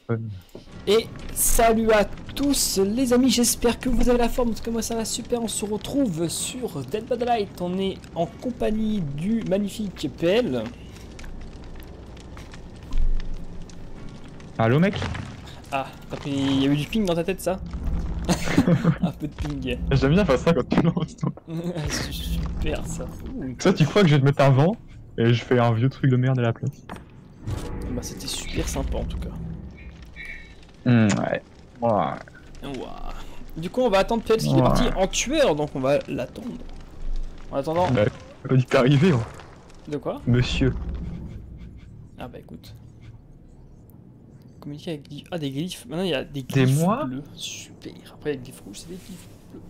fun. Et salut à tous les amis, j'espère que vous avez la forme, parce que moi ça va super, on se retrouve sur Dead by Daylight, on est en compagnie du magnifique PL. Allô mec? Ah, t'as pris... il y a eu du ping dans ta tête ça? Un peu de ping. J'aime bien faire ça quand tu lances. C'est super ça. Ouh, Ça tu crois que je vais te mettre un vent et je fais un vieux truc de merde à la place. bah c'était super sympa en tout cas. Ouais. Ouah. Du coup on va attendre PL parce qu'il est parti en tueur, donc on va l'attendre. En attendant... Bah, t'as pas dit que t'es arrivé, hein. De quoi? Monsieur. Ah bah écoute. Communiquer avec des glyphes. Maintenant il y a des Des glyphes mois? bleus. Super. Après les glyphes rouges c'est des glyphes bleus.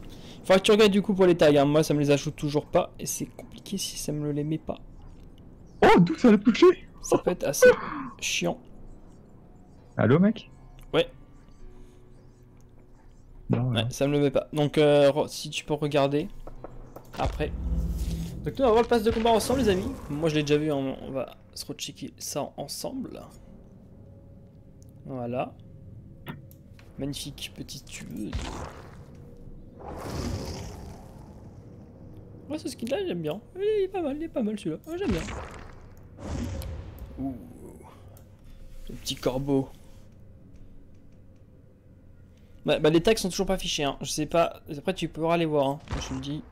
Faudra que tu regardes du coup pour les tags. Hein. Moi ça me les ajoute toujours pas. Et c'est compliqué si ça me les met pas. Oh, d'où ça l'a touché? Ça peut être assez chiant. Allô mec? Ouais. Non, Ouais, non. ça me le met pas. Donc si tu peux regarder. Après. Donc nous on va voir le pass de combat ensemble les amis. Moi je l'ai déjà vu. Hein. On va se rechecker ça ensemble. Voilà. Magnifique petite tueuse. Ouais, ce skin là, j'aime bien. Il est pas mal celui-là. Ouais, j'aime bien. Ouh. Le petit corbeau. Bah, les tags sont toujours pas affichés. Hein. Je sais pas. Après, tu pourras les voir. Hein. Moi, je te le dis.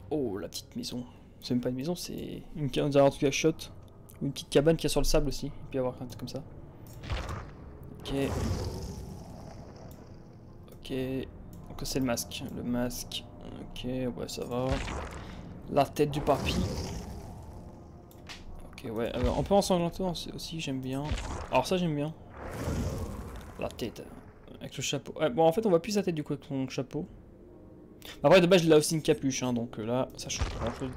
Oh, la petite maison. C'est même pas une maison, c'est une cabane en tout cas shot. Ou une petite cabane qui est sur le sable aussi. Il peut y avoir un truc comme ça. Ok. Ok. Donc, c'est le masque. Le masque. Ok, ouais, ça va. La tête du papy. Ok, ouais, un peu ensanglantant aussi, j'aime bien. Alors, ça, j'aime bien. La tête. Avec le chapeau. Ouais, bon, en fait, on voit plus sa tête du coup avec son chapeau. Après, de base, il a aussi une capuche, hein, donc là, ça change pas grand chose.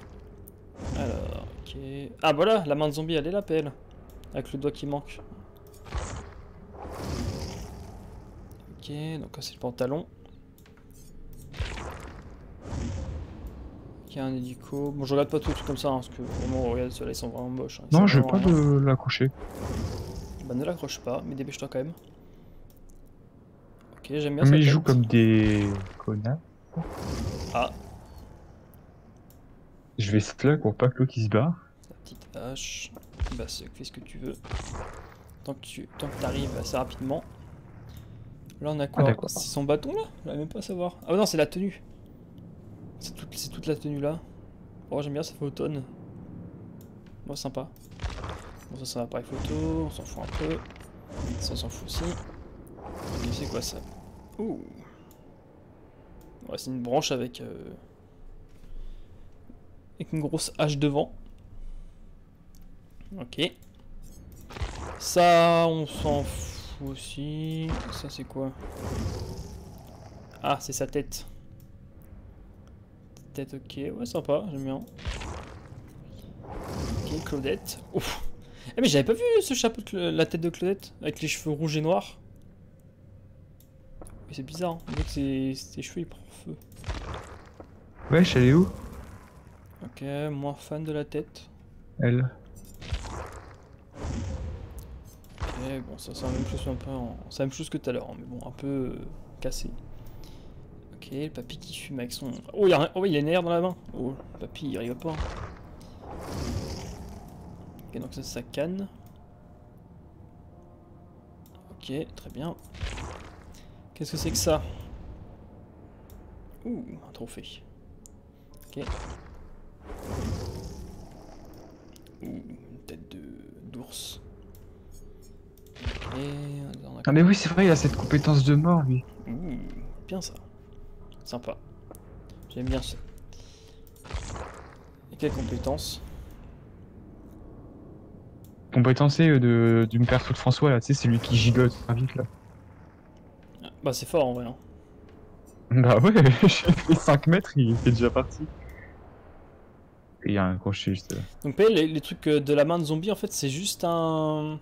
Alors, ok. Ah, voilà, la main de zombie, elle est là, PL. Avec le doigt qui manque. Ok, donc là, c'est le pantalon. Il y a un hélico. Bon, je regarde pas tout comme ça, hein, parce que vraiment, regarde, ceux-là, ils sont vraiment moches. Hein, Non, je vais pas l'accrocher. Bah, ne l'accroche pas, mais dépêche-toi quand même. Ok, j'aime bien sa Mais ils tête. jouent comme des connards. Ah, Je vais slug pour pas que l'autre il se barre. la petite hache. Bah, fais ce que tu veux. Tant que t'arrives assez rapidement. Là, on a Ah quoi? d'accord. C'est son bâton là? Je vais même pas savoir. Ah, non, c'est la tenue. C'est toute la tenue là. Oh, j'aime bien, ça fait automne. Bon, sympa. Bon, ça, c'est un appareil photo. On s'en fout un peu. Ça, on s'en fout aussi. Ok, c'est quoi ça? Ouh. Ouais, c'est une branche avec une grosse hache devant. Ok. Ça, on s'en fout aussi. Ça, c'est quoi? Ah, c'est sa tête. Tête, ok. Ouais, sympa, j'aime bien. Ok, Claudette. Ouf. Eh, mais j'avais pas vu ce chapeau, la tête de Claudette, avec les cheveux rouges et noirs. Mais c'est bizarre, hein. On dirait que ses cheveux ils prennent feu. Wesh, elle est où? Ok, moins fan de la tête. Elle. Ok, bon, ça c'est la même chose, un peu c'est la même chose que tout à l'heure, hein, mais bon, un peu cassé. Ok, le papy qui fume avec son... Oh, oh, il a une air dans la main. Oh, le papy, il rigole pas. Hein. Ok, donc ça, c'est sa canne. Ok, très bien. Qu'est-ce que c'est que ça? Ouh, un trophée. Ok. Ouh, une tête d'ours. Ok, on a... Ah mais oui, c'est vrai, il a cette compétence de mort, lui. Ouh, bien ça. Sympa. J'aime bien ça. Et quelle compétence? Compétence d'une perso de François, là, tu sais, c'est lui qui gigote très vite, là. Ah, bah c'est fort en vrai. Hein. Bah ouais, j'ai fait 5 mètres, il était déjà parti. Et il y a un crochet juste là. Donc les trucs de la main de zombie en fait c'est juste un...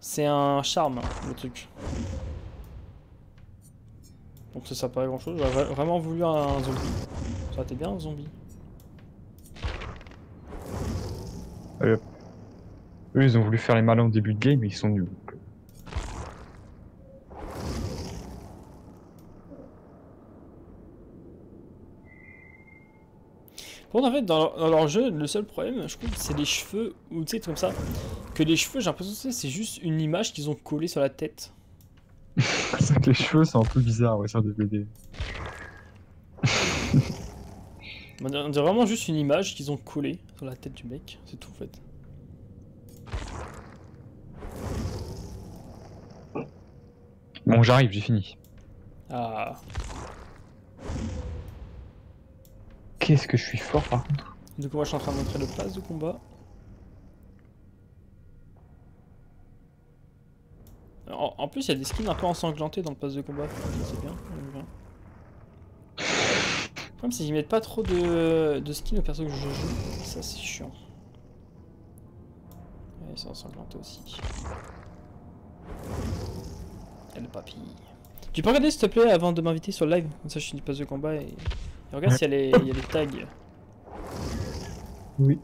C'est un charme hein, le truc. Donc ça sert pas à grand chose. J'aurais vraiment voulu un zombie. Ça aurait été bien un zombie. Allez, hop. Eux, ils ont voulu faire les malins au début de game, mais ils sont nuls. Bon, en fait, dans leur jeu, le seul problème, je trouve, c'est les cheveux, ou tu sais, comme ça. Que les cheveux, j'ai l'impression que c'est juste une image qu'ils ont collée sur la tête. C'est vrai que les cheveux, c'est un peu bizarre, ouais, sur des BD. On dirait vraiment juste une image qu'ils ont collée sur la tête du mec, c'est tout en fait. Bon, j'arrive, j'ai fini. Ah. Qu'est-ce que je suis fort, par contre. Du coup, moi je suis en train de montrer le pass de combat. En plus, il y a des skins un peu ensanglantés dans le pass de combat. C'est bien, j'aime bien. Même s'ils mettent pas trop de skins au perso que je joue, ça c'est chiant. Ouais, ils sont ensanglantés aussi. Et le papy. Tu peux regarder s'il te plaît avant de m'inviter sur le live, comme ça je suis du pass de combat et regarde s'il y a les tags. Oui.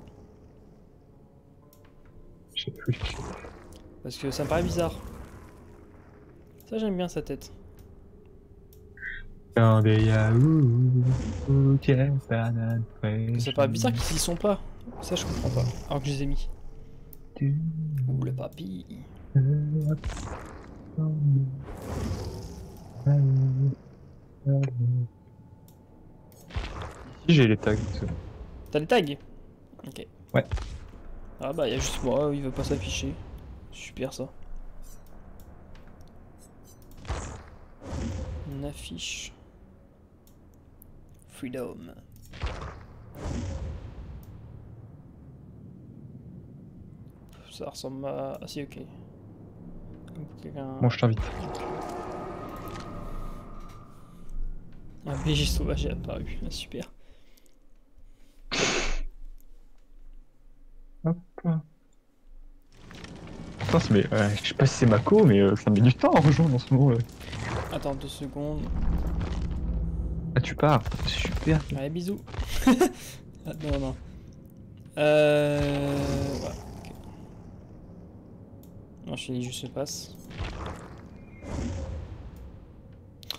Je sais plus. Parce que ça me paraît bizarre. Ça j'aime bien sa tête. Dans des yaourts, tiens, banane fraîche. Ça paraît bizarre qu'ils y sont pas. Ça je comprends pas. Alors que je les ai mis. Ouh le papy. Ici j'ai les tags. T'as les tags? Ok. Ouais. Ah bah y'a juste moi, il veut pas s'afficher. Super ça. On affiche. Freedom. Ça ressemble à... Ah si ok. Bon, je t'invite. Un BG sauvage est apparu, ah, super. Hop. Putain, mais, je sais pas si c'est Mako, mais ça met du temps à rejoindre en ce moment. Attends 2 secondes. Ah, tu pars. Super. Allez bisous. Ah, non non. Voilà. Ok. Non, je finis juste le pass.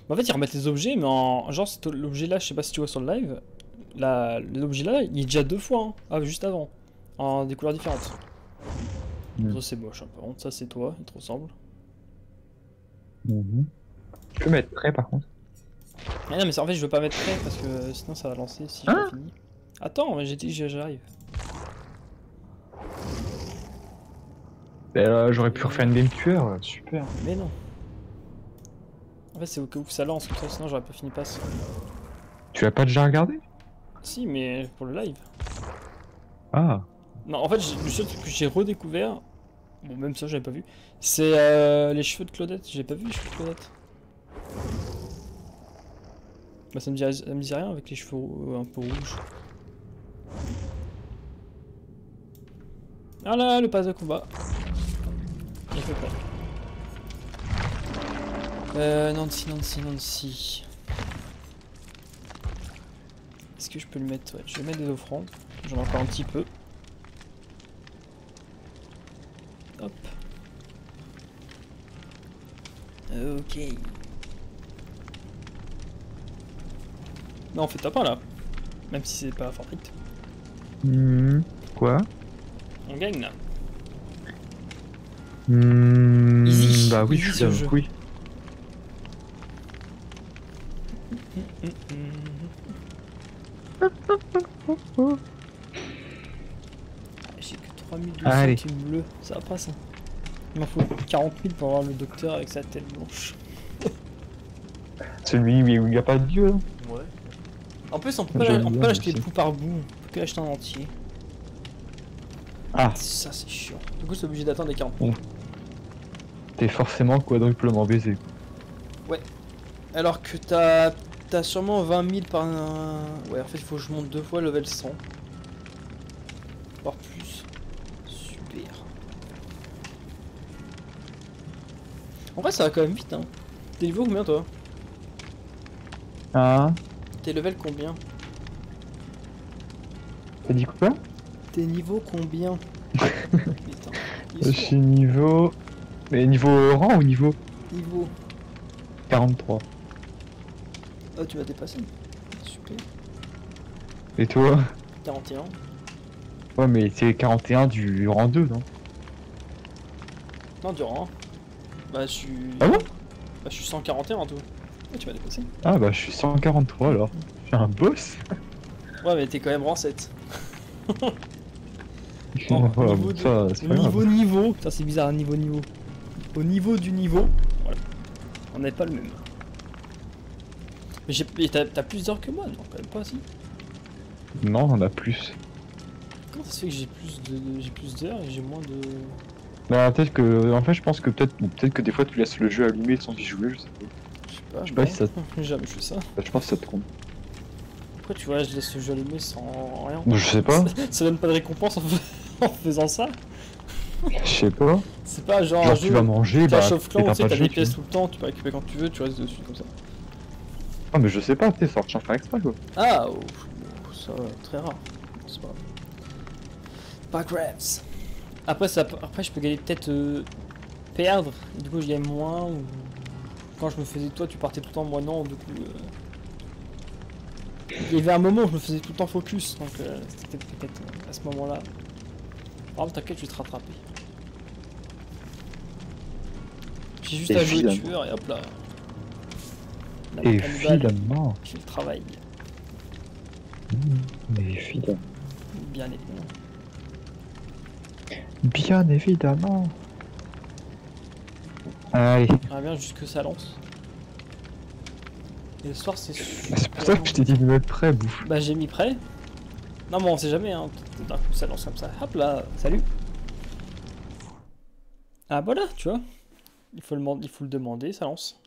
En fait, ils remettent les objets, mais en genre, l'objet là, je sais pas si tu vois sur le live, l'objet là, il est déjà 2 fois, hein. Ah, juste avant, en des couleurs différentes. Ça, c'est moche, hein. Par contre, ça, c'est toi, il te ressemble. Tu peux mettre prêt par contre. Ah non, mais en fait, je veux pas mettre prêt parce que sinon, ça va lancer si j'ai pas fini. Attends, mais j'ai dit que j'arrive. J'aurais pu refaire une game tueur, super. Mais non. En fait, c'est au cas où ça lance, comme ça, sinon, j'aurais pas fini pass. Tu l'as pas déjà regardé? Si, mais pour le live. Ah. Non, en fait, le seul truc que j'ai redécouvert, bon, même ça, j'avais pas vu, c'est les cheveux de Claudette. J'ai pas vu les cheveux de Claudette. Bah, ça me dit rien avec les cheveux un peu rouges. Ah là, le pass de combat. Il fait pas. Nancy. Est-ce que je peux le mettre? Ouais, je vais mettre des offrandes. J'en ai encore un petit peu. Hop. Ok. Non, on fait top 1 là. Même si c'est pas Fortnite. Quoi? On gagne là. Easy. Bah oui, Easy, je suis jeu. oui. J'ai que 3200 qui me bleu, ça va pas ça. Il m'en faut 40 000 pour avoir le docteur avec sa tête blanche. Celui où il n'y a pas de dieu. Hein. Ouais. En plus, on peut pas l'acheter bout par bout, on peut que l'acheter en entier. Ah. Ça c'est chiant. Du coup, c'est obligé d'attendre les 40 000. T'es forcément quadruplement baisé. Ouais. Alors que t'as sûrement 20 000 par un... Ouais, en fait, il faut que je monte 2 fois level 100. Voire plus. Super. En vrai, ça va quand même vite, hein. T'es niveau combien, toi? Ah. T'es level combien? T'as dit quoi? T'es niveau combien? Putain. Je suis niveau... Mais niveau rang ou niveau? Niveau. 43. Ah, tu m'as dépassé. Super. Et toi? 41. Ouais, mais c'est 41 du rang 2, non? Non, du rang 1. Bah, je suis. Ah bon? Bah, je suis 141 en tout. Ouais, tu m'as dépassé. Ah bah je suis 143 alors. Je suis un boss. Ouais, mais t'es quand même rang 7. Voilà, niveau bon, ça, c'est pas niveau, grave. niveau. Putain, c'est bizarre, niveau, niveau. Au niveau du niveau, voilà. On n'est pas le même. Mais t'as plus d'heures que moi, non? Quand même pas, si. Non, on a plus. Comment ça se fait que j'ai plus d'heures et j'ai moins de. Bah peut-être que, en fait je pense que peut-être que des fois tu laisses le jeu allumé sans y jouer, je sais pas. Je sais pas non. si ça- J'ai jamais fait ça. Je pense que ça te trompe. Pourquoi tu vois, je laisse le jeu allumé sans rien? Je sais pas, Ça donne pas de récompense en faisant ça? je sais pas. C'est pas genre un Genre jeu. tu vas manger, bah Clash of Clans, t'as tu sais, pas de t'as jeu, des pièces tout le temps, tu peux récupérer quand tu veux, tu restes dessus comme ça. Ah mais je sais pas, tu sais, ça va faire exprès quoi. Ah, oh, ça, très rare. C'est pas grave. Après, après, je peux gagner peut-être perdre, et du coup, je gagne moins. Ou quand je me faisais toi, tu partais tout le temps, moi non, du coup. Il y avait un moment où je me faisais tout le temps focus, donc c'était peut-être à ce moment-là. Oh, t'inquiète, je vais te rattraper. J'ai juste à jouer Évidemment. tueur et hop là. Évidemment. Je fais le travail. Mais évidemment. Bien évidemment. Bien évidemment. Allez. J'aimerais bien juste que ça lance. Et le soir, c'est C'est pour ça que je t'ai dit de me mettre prêt, bouffe. Bah, j'ai mis prêt. Non, mais on sait jamais, hein. D'un coup, ça lance comme ça. Hop là, salut. Ah, voilà, tu vois. Il faut le demander, ça lance.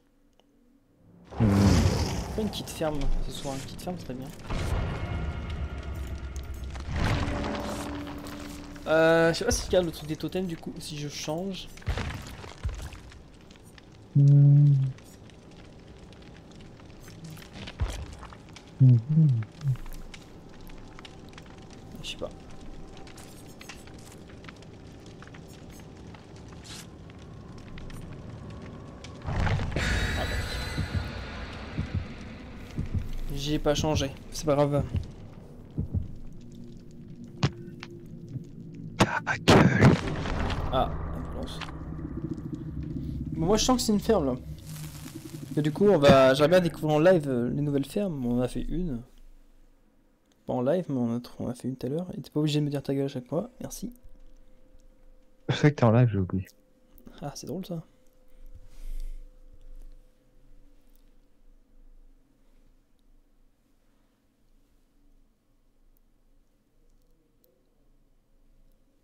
Pourquoi une petite ferme ce soir? Une petite ferme, très bien. Je sais pas si je garde le truc des totems du coup, si je change. Je sais pas. J'ai pas changé, c'est pas grave. Ta gueule. Ah, ambulance. Bon, moi je sens que c'est une ferme là. Et du coup, j'aimerais bien découvrir en live les nouvelles fermes. On en a fait une. Pas en live, mais on a fait une tout à l'heure. Et t'es pas obligé de me dire ta gueule à chaque fois, merci. Je sais que t'es en live, j'ai oublié. Ah, c'est drôle ça.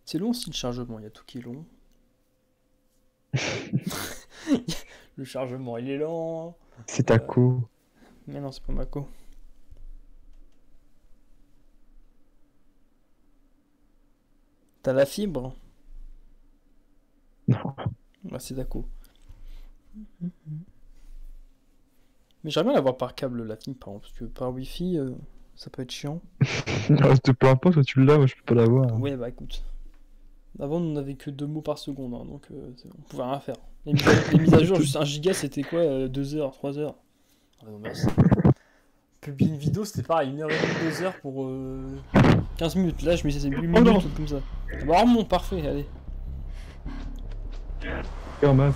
C'est long aussi le chargement, il y a tout qui est long. Le chargement il est lent. C'est ta co. Mais non, c'est pas Mako. T'as la fibre? Non. Bah, c'est Dako. Mais j'aimerais bien l'avoir par câble la fibre par exemple, parce que par wifi ça peut être chiant. Non, peu importe, toi tu l'as, moi je peux pas l'avoir. Ouais, bah écoute. Avant on n'avait que 2 mots par seconde, hein, donc on pouvait rien faire. Les mises à jour, juste 1 giga c'était quoi 2 heures, 3 heures. Ah non, merci. Publier une vidéo c'était pareil, 1h30, 2 heures pour 15 minutes. Là je me disais 8 minutes non. ou comme ça. Ah bah bon, parfait, allez. Map. Non,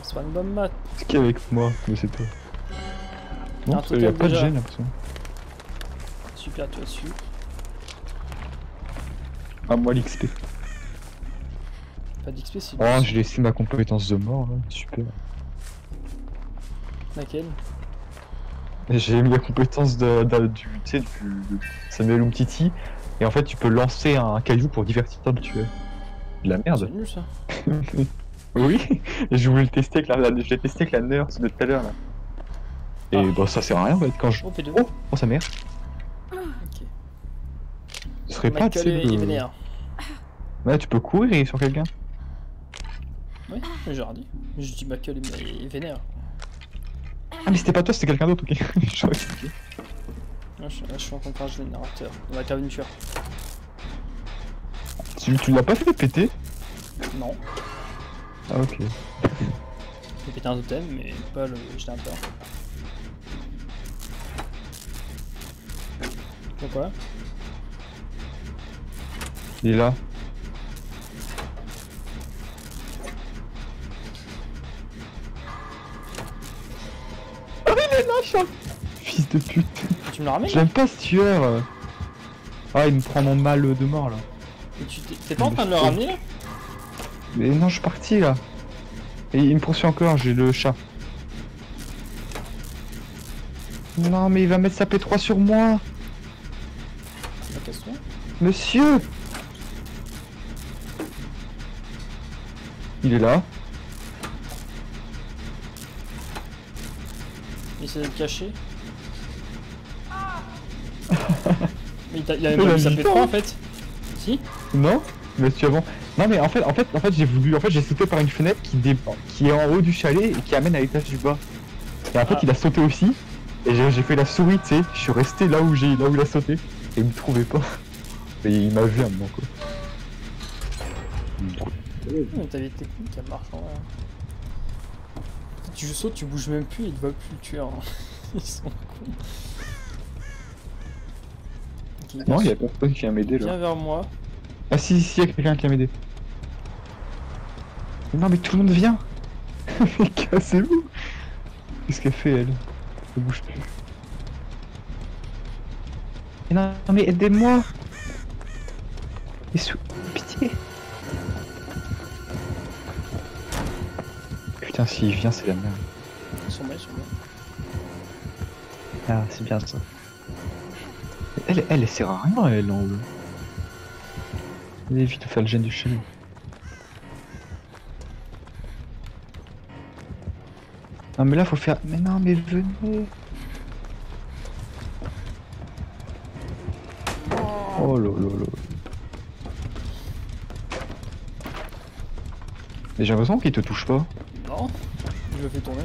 c'est pas une bonne mat. Ce qui est avec moi, mais c'est toi. Un Non, truc il y a avec pas de déjà. gêne l'impression. Super, tu as su. Ah, moi l'XP. Pas d'XP, c'est Oh, j'ai laissé ma compétence de mort là, super. laquelle? J'ai mis la compétence du, tu sais, du Samuel Umtiti, et en fait tu peux lancer un caillou pour divertir le tueur. De la C'est merde. nul ça. Oui, et je voulais le tester avec je l'ai testé avec la nurse de tout à l'heure là. Et Ah. bah ça sert à rien en fait quand je... Oh, P2. Oh sa mère. Ok. Ce serait pas, tu Michael sais, est vénère. Ouais, tu peux courir sur quelqu'un. Oui, j'ai rien dit. Je dis Michael est vénère. Ah mais c'était pas toi, c'était quelqu'un d'autre, ok. J'aurais expliqué. Là, je suis en train de faire un générateur. On va faire une tueur. Tu l'as pas fait péter? Non. Ah ok. J'ai pété un totem, mais pas le générateur. Pourquoi? Il est là. Oh, il est là, Charles. Fils de pute. Tu me l'as ramené? J'aime pas ce tueur. Ah, il me prend mon mal de mort là. Et tu t'es pas en train de le ramener là? Mais non, je suis parti là. Et il me poursuit encore, j'ai le chat. Non, mais il va mettre sa P3 sur moi. La question. Monsieur. Il est là. Il essaie de te cacher. Mais il a même pas mis sa P3 en fait. Si? Non, monsieur avant. Non mais en fait j'ai sauté par une fenêtre qui est en haut du chalet et qui amène à l'étage du bas. Et en fait il a sauté aussi. Et j'ai fait la souris, tu sais, je suis resté là où il a sauté. Et il me trouvait pas. Et il m'a vu à un moment quoi. Mais t'avais des techniques, elle marche en vrai. Tu sautes, tu bouges même plus, il te voit plus le tueur. Ils sont cons. Okay, Non, il y a personne qui vient m'aider là. Viens vers moi. Ah si, il y a quelqu'un qui vient m'aider. Non mais tout le monde vient. Mais cassez-vous. Qu'est-ce qu'elle fait elle? Elle bouge plus. Non mais aidez-moi. Pitié. Putain, s'il vient, c'est la merde. Ils sont bien. Ah, c'est bien ça. Elle sert à rien, elle en haut. Elle évite de faire le gène du chalet. Non mais là faut faire... Mais non mais venez. Oh lolo. Mais j'ai l'impression qu'il te touche pas. Non, je le fais tourner.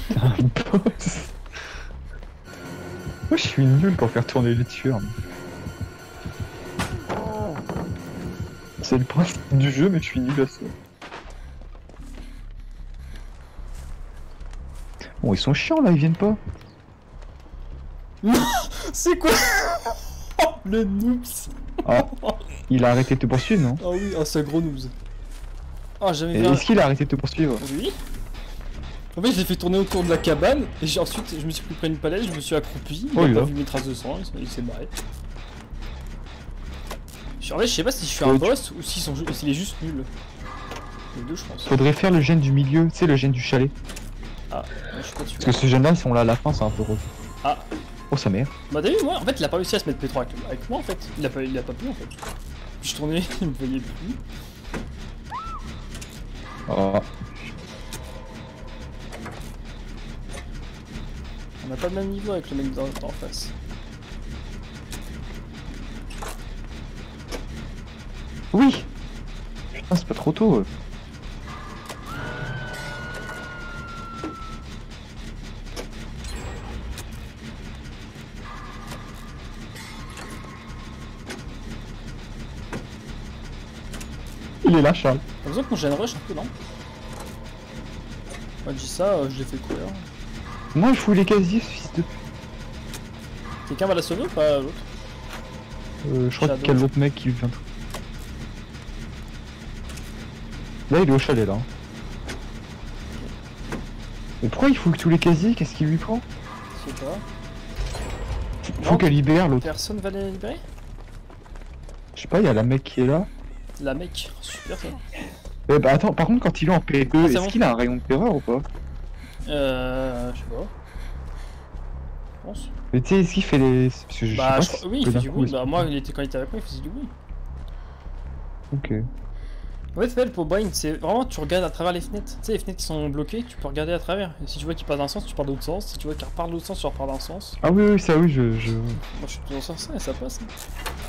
T'es un boss. Moi je suis nul pour faire tourner les tueurs. C'est le principe du jeu mais je suis nul à ça. Bon ils sont chiants là, ils viennent pas. C'est quoi? Le noobs. Ah, il a arrêté de te poursuivre non? Ah oui, c'est un gros noobs. Ah jamais vu. Est-ce qu'il a arrêté de te poursuivre? Oui. En fait, je l'ai fait tourner autour de la cabane et ensuite je me suis pris près d'une palette, je me suis accroupi, il a pas vu mes traces de sang, il s'est barré. En fait, je sais pas si je suis un boss ou s'il est juste nul. Les deux, je pense. Faudrait faire le gène du milieu, tu sais, le gène du chalet. Ah, je suis pas dessus. Parce que ces gènes là ils sont là à la fin, c'est un peu relou. Ah. Oh sa mère. Bah t'as vu, moi, en fait, il a pas réussi à se mettre P3 avec moi en fait. Il a pas pu en fait. Puis je tournais, il me voyait plus. Oh. On a pas le même niveau avec le mec en face. Oui. Putain, c'est pas trop tôt. Il est là, Charles. T'as besoin qu'on gêne rush un peu, non? Moi, je dis ça, je l'ai fait courir. Moi, je fous les casiers, ce fils de... Quelqu'un va la sauver ou pas l'autre? Je crois qu'il y a l'autre mec qui vient. Là, il est au chalet, là. Mais pourquoi il fout tous les casiers? Qu'est-ce qu'il lui prend? Je sais pas. Faut qu'elle libère l'autre. Personne va les libérer? Je sais pas, il y a la mec qui est là. La mec, super ça. Bah attends, par contre, quand il est en PE, est-ce qu'il a un rayon de terreur ou pas? Je sais pas. Je pense. Mais tu sais, est-ce qu'il fait les... Parce que Bah, sais pas oui, il fait du bruit. Bah, moi, quand il était avec moi, il faisait du bruit. Ok. En fait, pour Brain, c'est vraiment, tu regardes à travers les fenêtres. Tu sais, les fenêtres qui sont bloquées, tu peux regarder à travers. Et si tu vois qu'il part d'un sens, tu pars de l'autre sens. Si tu vois qu'il repart de l'autre sens, tu repars d'un sens. Ah oui, ça oui, Moi, je suis dans ce sens et ça passe.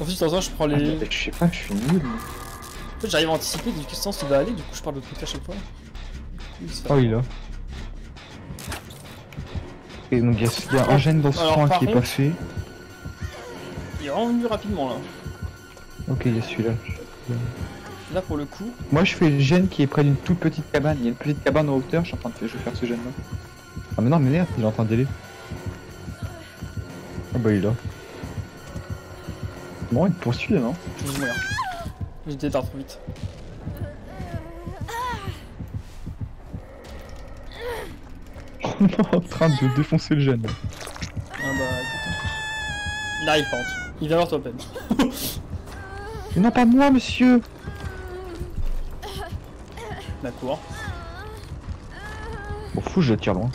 Ensuite, dans ce sens, je prends les... Je sais pas, je suis nul. En fait, j'arrive à anticiper de quel sens il va aller, du coup, je pars de l'autre côté à chaque fois. Oh, il est là. Et donc, il y a un gène dans ce coin qui est pas fait. Il est vraiment venu rapidement, là. Ok, il y a celui-là. Là, pour le coup... Moi, je fais le gène qui est près d'une toute petite cabane. Il y a une petite cabane en hauteur, je suis en train de faire ce gène-là. Ah mais non, mais merde, il est en train d'y aller. Ah bah, il est là. Bon, il te poursuit là, non? Je vais mourir. J'étais tard trop vite. On est en train de défoncer le jeune. Ah bah écoute. Il arrive par contre. Il vient voir toi peine. Mais non, pas moi, monsieur! D'accord. Bon, fou, je le tire loin.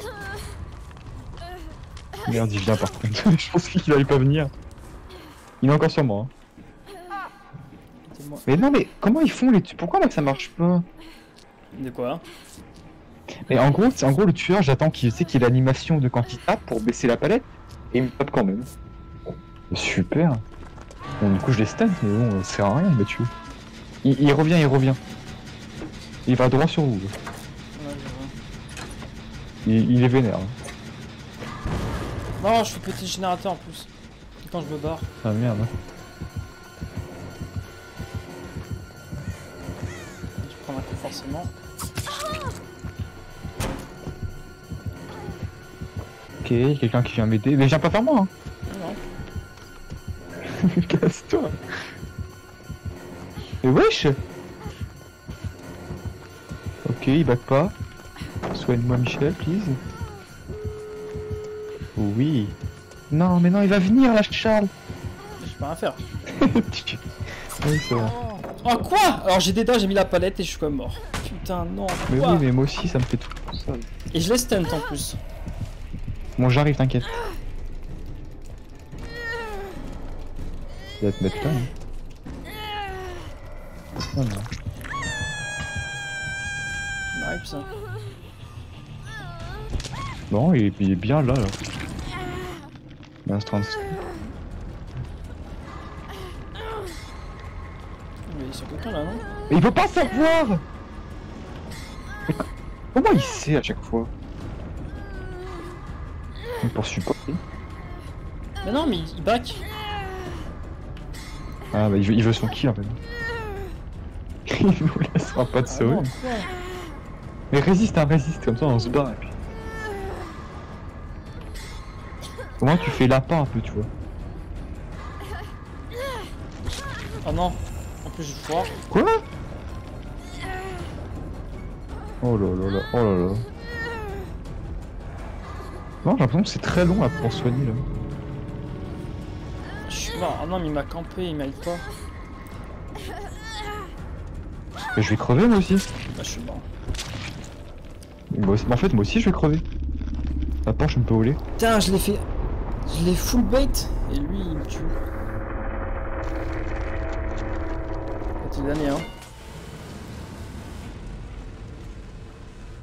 Merde, il vient par contre. Je pense qu'il allait pas venir. Il est encore sur moi. Hein. Mais non, mais comment ils font les... Pourquoi là que ça marche pas? De quoi? Mais en gros, le tueur, j'attends qu'il sait qu'il y ait l'animation de quand il tape pour baisser la palette. Et il me tape quand même. Super. Bon, du coup, je les stun, mais bon, ça sert à rien, il m'a tué. Il revient, il revient. Il va droit sur vous. Ouais, Il est vénère. Hein. Non, je fais petit générateur en plus. Quand je me barre. Ah merde. Je prends un coup forcément. Ok, quelqu'un qui vient m'aider. Mais viens pas faire moi. Hein. Non. Casse-toi. Mais wesh. Ok, il back pas. Soigne-moi Michel, please. Oui. Non, mais non, il va venir là, Charles. Je peux rien faire. Oui, c'est vrai. Oh quoi? Alors j'ai des dents, j'ai mis la palette et je suis quand même mort. Putain non. Mais Quoi? oui, mais moi aussi, ça me fait tout ça. Et je laisse stunt en plus. Bon, j'arrive, t'inquiète. Il va te mettre là. Hein. Oh, non. On arrive ça. Bon, il est bien là. Il est en train de... Il est sur quelqu'un là non? Mais il veut pas savoir. Mais comment il sait à chaque fois? Il me poursuit pas. Mais non mais il back. Ah bah il veut son kill en fait. Il nous laissera pas de Ah sauver. non, quoi? Mais résiste, hein, résiste, comme ça on se bat et puis... Au moins tu fais lapin un peu, tu vois. Oh non. En plus je foire. Quoi? Oh là là là, oh là là. Non, j'ai l'impression que c'est très long là pour soigner là. Je suis mort. Oh non mais il m'a campé, il m'aide pas. Mais je vais crever moi aussi. Bah je suis mort. En fait moi aussi je vais crever. La Porsche me peut voler. Putain je l'ai fait. Je l'ai full bait et lui il me tue. C'est l'année hein.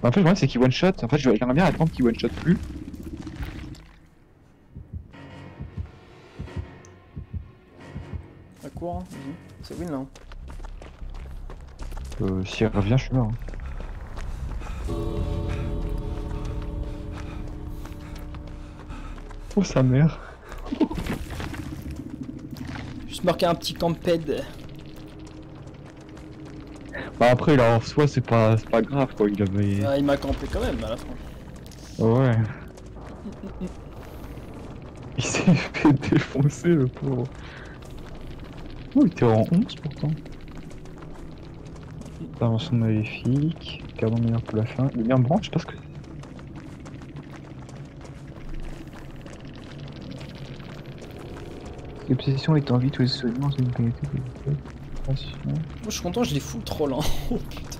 En fait le problème c'est qu'il one shot. En fait j'aimerais bien attendre qu'il one shot plus. Ça court hein. C'est win là. S'il revient je suis mort. Hein. Oh sa mère. Juste marquer un petit camped. Bah après là en soi c'est pas grave quoi, il avait... Ah, il m'a campé quand même à la fin. Ouais. Il s'est fait défoncer le pauvre. Oh il était en 11 pourtant. Intervention maléfique, gardons meilleur pour la fin. Il est bien branche parce que... L'obsession est en vie, tous les soignements c'est une qualité de... Moi je suis content, je l'ai full troll hein. Oh putain.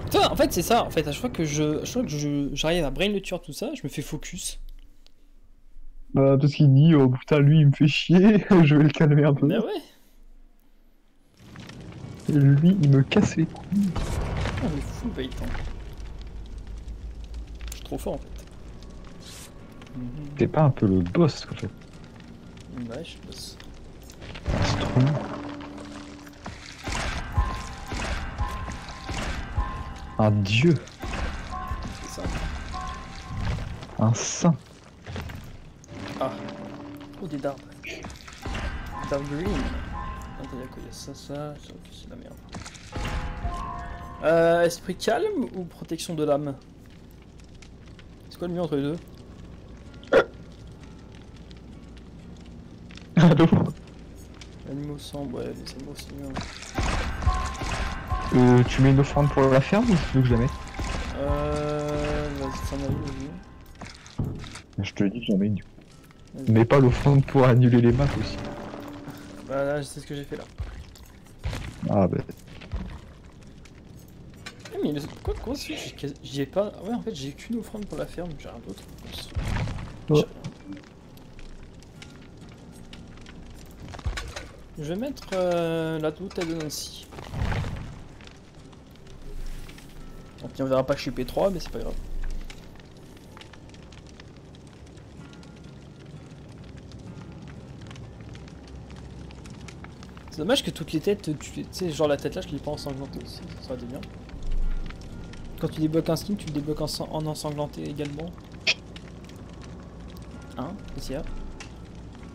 Toi, en fait c'est ça, en fait à chaque fois que j'arrive à brain le tueur tout ça, je me fais focus. Bah parce qu'il dit oh putain lui il me fait chier, je vais le calmer un peu. Bah ouais. Et lui il me casse les couilles. Oh mais full bait hein. Je suis trop fort en fait. T'es pas un peu le boss en fait. Ouais je bosse. C'est trop bien. Un dieu. C'est ça. Un saint. Ah. Oh des dards. Dark green. Attends y'a quoi? Y'a ça, ok c'est la merde. Esprit calme ou protection de l'âme? C'est quoi le mieux entre les deux? Allô. Animaux sang, ouais, les animaux c'est bien. Tu mets une offrande pour la ferme ou tu veux que je la mette? Vas-y, t'en as une, vas-y. Je te le dis, j'en mets une du coup. Vas-y. Mais pas l'offrande pour annuler les maps aussi. Bah là, c'est ce que j'ai fait là. Ah bah. Mais pourquoi j'y ai pas. Ouais, en fait, j'ai qu'une offrande pour la ferme, j'ai rien d'autre. Oh. Je vais mettre la bouteille de Nancy. Tant pis, on verra pas que je suis P3, mais c'est pas grave. C'est dommage que toutes les têtes, tu sais, genre la tête là, je l'ai pas ensanglantée aussi, ça aurait été bien. Quand tu débloques un skin, tu le débloques en ensanglanté également. Hein? Qu'est-ce qu'il y a?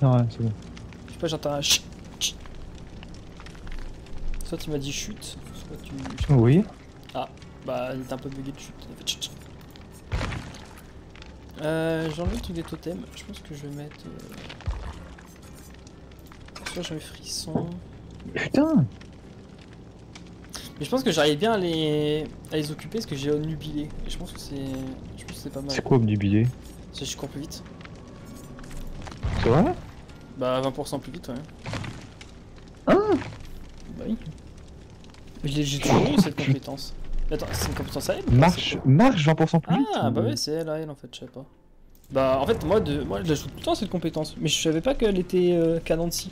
Non, ouais, c'est bon. Je sais pas, j'entends un chut. Soit tu m'as dit chute, soit tu... Oui. Ah, bah il était un peu bugué de chute, il a fait chut. J'enlève le truc des totems, je pense que je vais mettre... Soit je mets frisson... Putain. Mais je pense que j'arrive bien à les occuper parce que j'ai nubilé. Et je pense que c'est pas mal. C'est quoi obnubilé? Si je cours plus vite. C'est vrai? Bah 20% plus vite, ouais. Ah. Bah oui. Mais j'ai toujours eu cette compétence. Mais attends, c'est une compétence à elle ou pas, Marche 20% plus vite. Ah ou- bah ouais, c'est elle à elle en fait, je sais pas. Bah en fait, moi je la joue tout le temps cette compétence. Mais je savais pas qu'elle était canon de scie.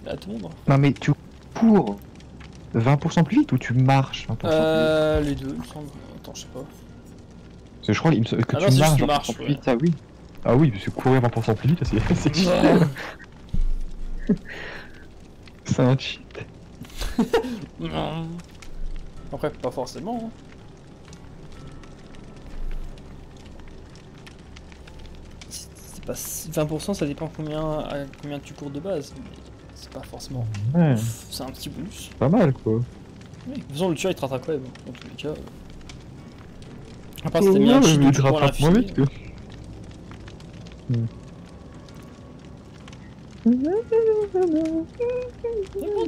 À tout le monde. Non mais tu cours 20% plus vite ou tu marches 20% plus vite? Les deux, il me semble. Attends, je sais pas. Parce que je crois que Ah non, tu c'est juste marches tu 20% marches, plus ouais. vite, ça oui. Ah oui, parce que courir 20% plus vite, c'est cheat. C'est un cheat. Non. Après, pas forcément. Hein. C'est pas 20%, ça dépend à combien tu cours de base. Mais c'est pas forcément. Ouais, C'est un petit bonus. pas mal quoi. Oui. De toute façon, le tueur il te rattrape quand même. Dans tous les cas. À part si t'as mis un Ouais, cheat mais où il tu te cours à rattrape moins l'infini. vite que.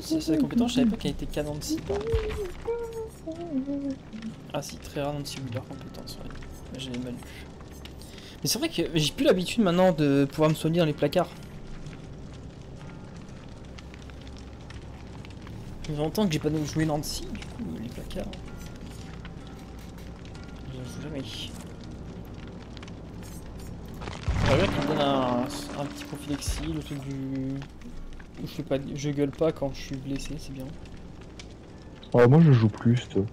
C'est la compétence, je savais pas qu'elle était canon de scie. Ah si, très rare Nancy Wheeler compétence, ouais. Mais je l'ai mal lu. Mais c'est vrai que j'ai plus l'habitude maintenant de pouvoir me soigner dans les placards. Ça fait longtemps que j'ai pas joué Nancy, du coup, les placards. Je joue jamais. J'aimerais bien qu'il me donne un petit prophylaxie, le truc du... Où je gueule pas quand je suis blessé, c'est bien. Ouais, moi je joue plus, toi.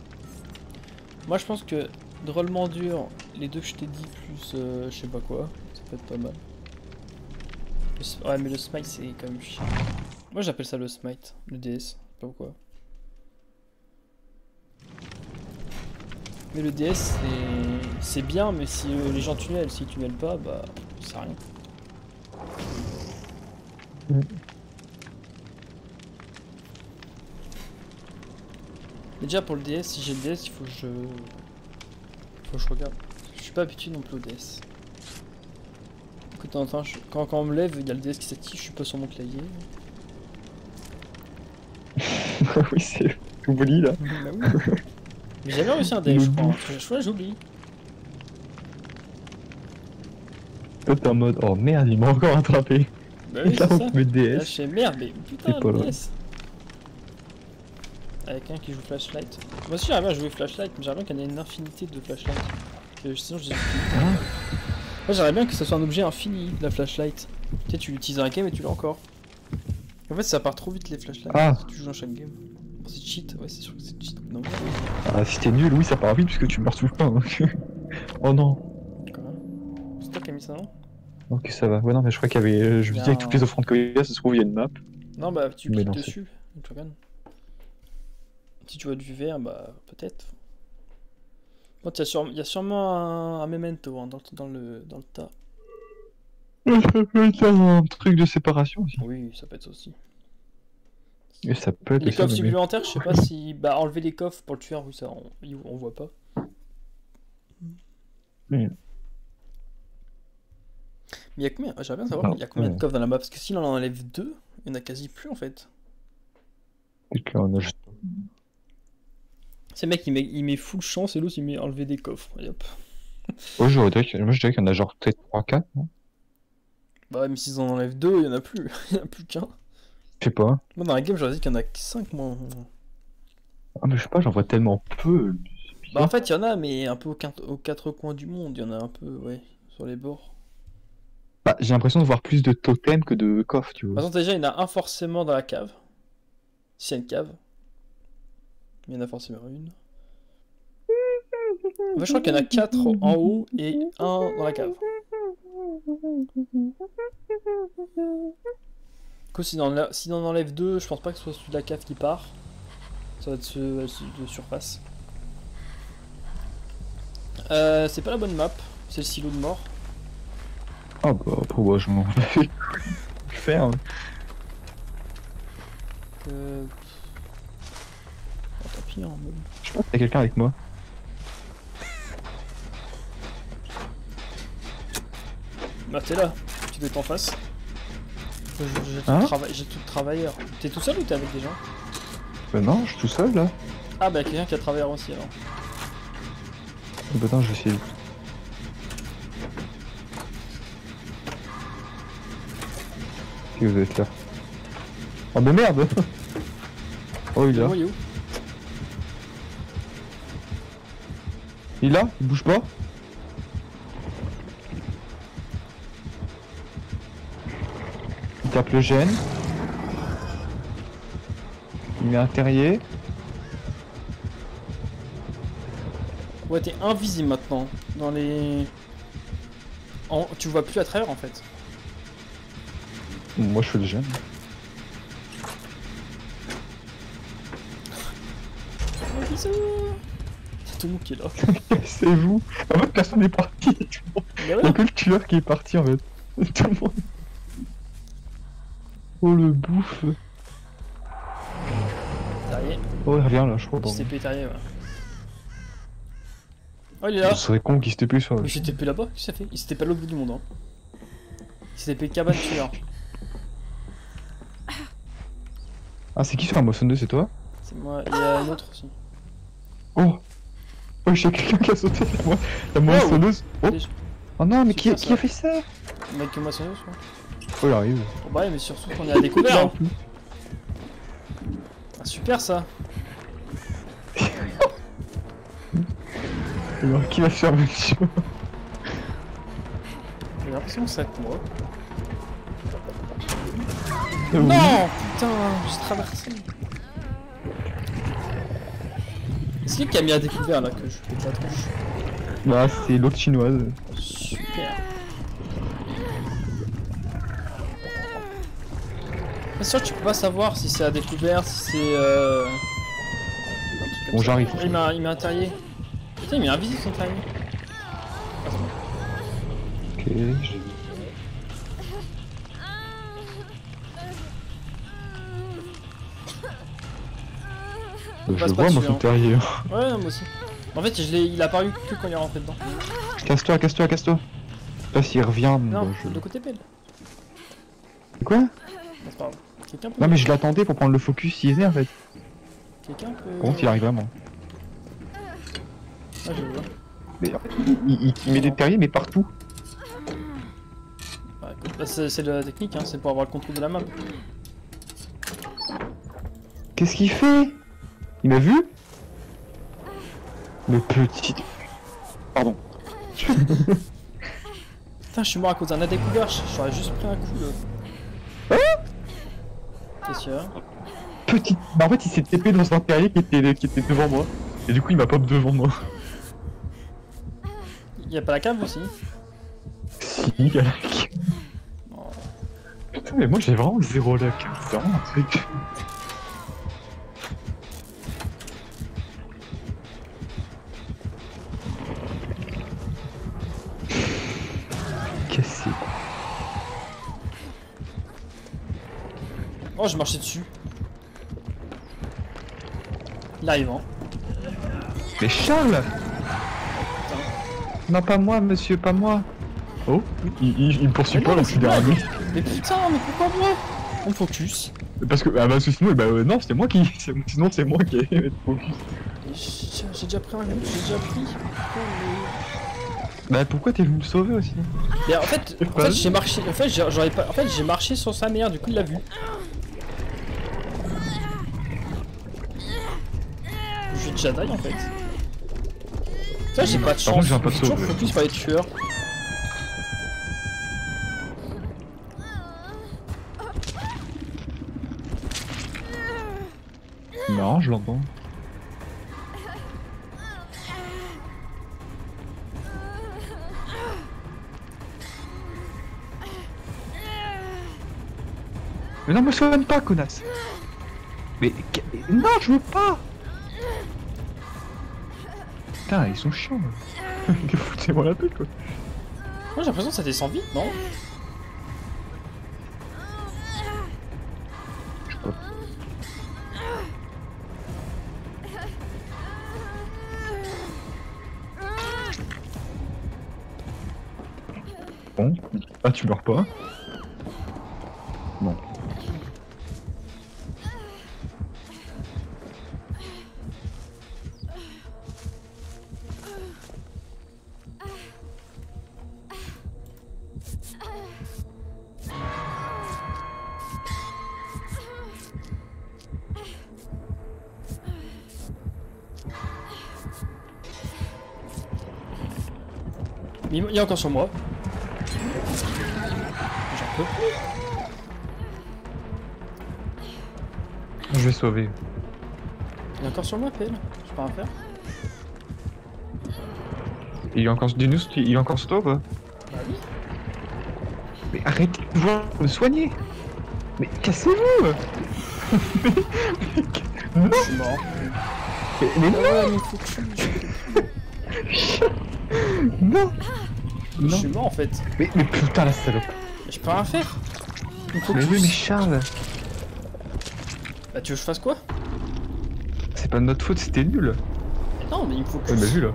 Moi je pense que drôlement dur, les deux que je t'ai dit plus je sais pas quoi, ça peut être pas mal. Ouais mais le smite c'est quand même chiant. Moi j'appelle ça le smite, le DS, je sais pas pourquoi. Mais le DS c'est bien mais si les gens tunnellent, s'ils tunnellent pas, bah ça sert à rien. Mais déjà pour le DS, si j'ai le DS, il faut que je regarde. Je suis pas habitué non plus au DS. Quand on me lève, il y a le DS qui s'active, je suis pas sur mon clavier. Oui, c'est. J'oublie là. Bah oui. Mais j'avais réussi un DS, je crois. Je crois que j'oublie. Toi t'es en mode, oh merde, il m'a encore attrapé. Bah Et oui, là c'est on ça. te met Là, je DS. fais merde, mais putain, C'est pas le vrai. DS. Avec un qui joue Flashlight. Moi aussi j'aimerais bien jouer Flashlight, mais j'aimerais bien qu'il y en ait une infinité de Flashlight. Sinon je dis. Ah. Moi j'aimerais bien que ce soit un objet infini, la Flashlight. Tu sais, tu l'utilises dans un game et tu l'as encore. En fait ça part trop vite les Flashlights Ah. si tu joues dans chaque game. Bon, c'est cheat, ouais c'est sûr que c'est cheat. Non, Ah, si t'es nul, oui, ça part vite puisque tu meurs tout le temps. Donc... oh non. quand même. C'est toi qui as mis ça, non? Ok, ça va. Ouais, non, mais je crois qu'il y avait. Je me disais, avec toutes les offrandes qu'il y a, ça se trouve, il y a une map. Non, bah tu Mais cliques non, dessus, et tu regardes. Si tu vois du vert, bah peut-être. Bon, il y a sûrement un memento hein, dans le tas. Ça peut être un truc de séparation aussi. Oui, ça peut être ça aussi. Et ça peut être Les aussi coffres un bébé. supplémentaires, je sais pas si. Bah, enlever les coffres pour le tueur, oui, ça on voit pas. Oui. Mais il y a combien? J'aimerais bien savoir, il y a combien de coffres dans la map? Parce que s'il en enlève deux, Il y en a quasi plus en fait. Donc là, on a juste... C'est le mec il met full chance et l'autre il met enlever des coffres. Et hop. Ouais, moi je dirais qu'il y en a genre peut-être 3-4, non? Bah mais s'ils en enlèvent 2, il y en a plus. Il y en a plus qu'un. Je sais pas. Moi dans la game j'aurais dit qu'il y en a 5 moi. Ah mais je sais pas, j'en vois tellement peu. Bah en fait il y en a mais un peu aux quatre coins du monde. Il y en a un peu ouais sur les bords. Bah, j'ai l'impression de voir plus de totems que de coffres, tu Par vois. exemple déjà il y en a un forcément dans la cave. S'il y a une cave. Il y en a forcément une. En fait, je crois qu'il y en a 4 en haut et un dans la cave. Du coup, s'il en enlève 2, je pense pas que ce soit celui de la cave qui part. Ça va être ceux de surface. C'est pas la bonne map, c'est le silo de mort. Ah bah, pour moi, je m'en vais faire. Oh, tant pis, hein, même. Je sais pas s'il y a quelqu'un avec moi. Bah, t'es là, tu dois être en face. J'ai tout le travailleur. T'es tout seul ou t'es avec des gens? Bah non, je suis tout seul là. Ah, bah, quelqu'un qui a travailleur aussi alors. Bah non, je vais essayer. Que vous êtes là. Oh mais merde. Oh il est là. Oh, il est où? Il est là, il bouge pas. Il tape le gène. Il met un terrier. Ouais, t'es invisible maintenant. Dans les... Tu vois plus à travers en fait. Moi je fais le gène. Oh, bisous. C'est tout le monde qui est là. C'est vous. En fait personne n'est parti. Bah Il y a ouais. que le tueur qui est parti en fait. Tout le monde. Oh le bouffe. Terrier. Oh il revient là je crois. Il s'est pété terrier, ouais. Oh, il est là. Ce serait con qu'il se TP sur. Mais il s'est TP là-bas, qu'est-ce que ça fait? Il s'est TP à l'autre bout du monde, hein. Il s'est TP cabane tueur. Ah c'est qui sur un moissonneuse, c'est toi? C'est moi, il y a un autre aussi. Oh. Oh j'ai quelqu'un qui a sauté sur moi. La moissonneuse. Oh. Oh non mais qui a fait ça? Le mec que moi c'est je crois. Oh il arrive. Oh bah ouais, mais surtout qu'on est à découvert. Hein. Ah, super ça. Alors, qui va faire le show? J'ai l'impression que ça va être moi. Oui. Non putain, j'ai traversé. C'est qui a mis à découvert là que je fais pas trop. Bah c'est l'autre chinoise. Super. Bien sûr tu peux pas savoir si c'est à découvert, si c'est Bon j'arrive. Il met un terrier. Putain il met un visite son terrier. Ah, Ok, j'ai vu. Je passe pas vois moi dessus, son hein. terrier. Ouais moi aussi. En fait il a apparu que quand il est rentré dedans. Casse-toi, casse-toi, casse-toi. Là s'il revient, Non, bah, je... de côté pelle. Quoi? Non, c'est pas grave. Quelqu'un peut... Non mais je l'attendais pour prendre le focus s'il venait en fait. Quelqu'un peut... Par contre il arrive vraiment. Ah je le vois. Mais en fait, il met des terriers mais partout. Ouais, écoute, là, c'est de la technique, hein, c'est pour avoir le contrôle de la map. Qu'est-ce qu'il fait? Il m'a vu? Le petit... Pardon. Putain, je suis mort à cause d'un découvert, j'aurais juste pris un coup là. T'es sûr? Petit... Bah en fait il s'est TP dans un terrier qui était devant moi. Et du coup il m'a pop devant moi. Y'a pas la cave aussi? Si, il y a la... Oh. Putain mais moi j'ai vraiment zéro luck. C'est vraiment un truc... Cassé. Oh, je marchais dessus. Il arrive, hein. Mais Charles! Non pas moi monsieur, pas moi. Oh, il me poursuit pas, donc je suis derrière lui. Mais putain, mais pourquoi moi? On focus. Parce que, parce que sinon, non, c'était moi qui. Sinon, c'est moi qui ai été focus. J'ai déjà pris un coup, j'ai déjà pris. Bah pourquoi t'es venu me sauver aussi? Mais en fait j'ai marché. En fait, j'aurais pas. En fait, j'ai marché sur sa mère, du coup, il l'a vu. Je suis Jedi en fait. Ça, j'ai pas de Par contre, chance. j'ai un peu de J'ai toujours sauve. focus par les tueurs. Non, je l'entends. Mais non, me soigne pas, connasse. Mais non, je veux pas. Putain, ils sont chiants. Foutez-moi la paix, quoi. Moi, j'ai l'impression que ça descend vite, non? Je sais pas. Bon. Ah, tu meurs pas. Non. Mais il est encore sur moi. J'en peux plus. Je vais sauver. Il est encore sur moi, PL. J'ai pas rien à faire. Il est encore des news, il est encore sur toi ou pas? Bah oui. Mais arrêtez de vouloir me soigner. Mais cassez-vous. Non. Je suis mort. Mais non. Ouais, mais faut que Non. Je Non. suis mort en fait. Mais putain la salope. Je peux rien faire. Il faut Mais que oui mais Charles. Bah tu veux que je fasse quoi? C'est pas de notre faute, c'était nul. Non mais il me faut que Ouais, bah vu là.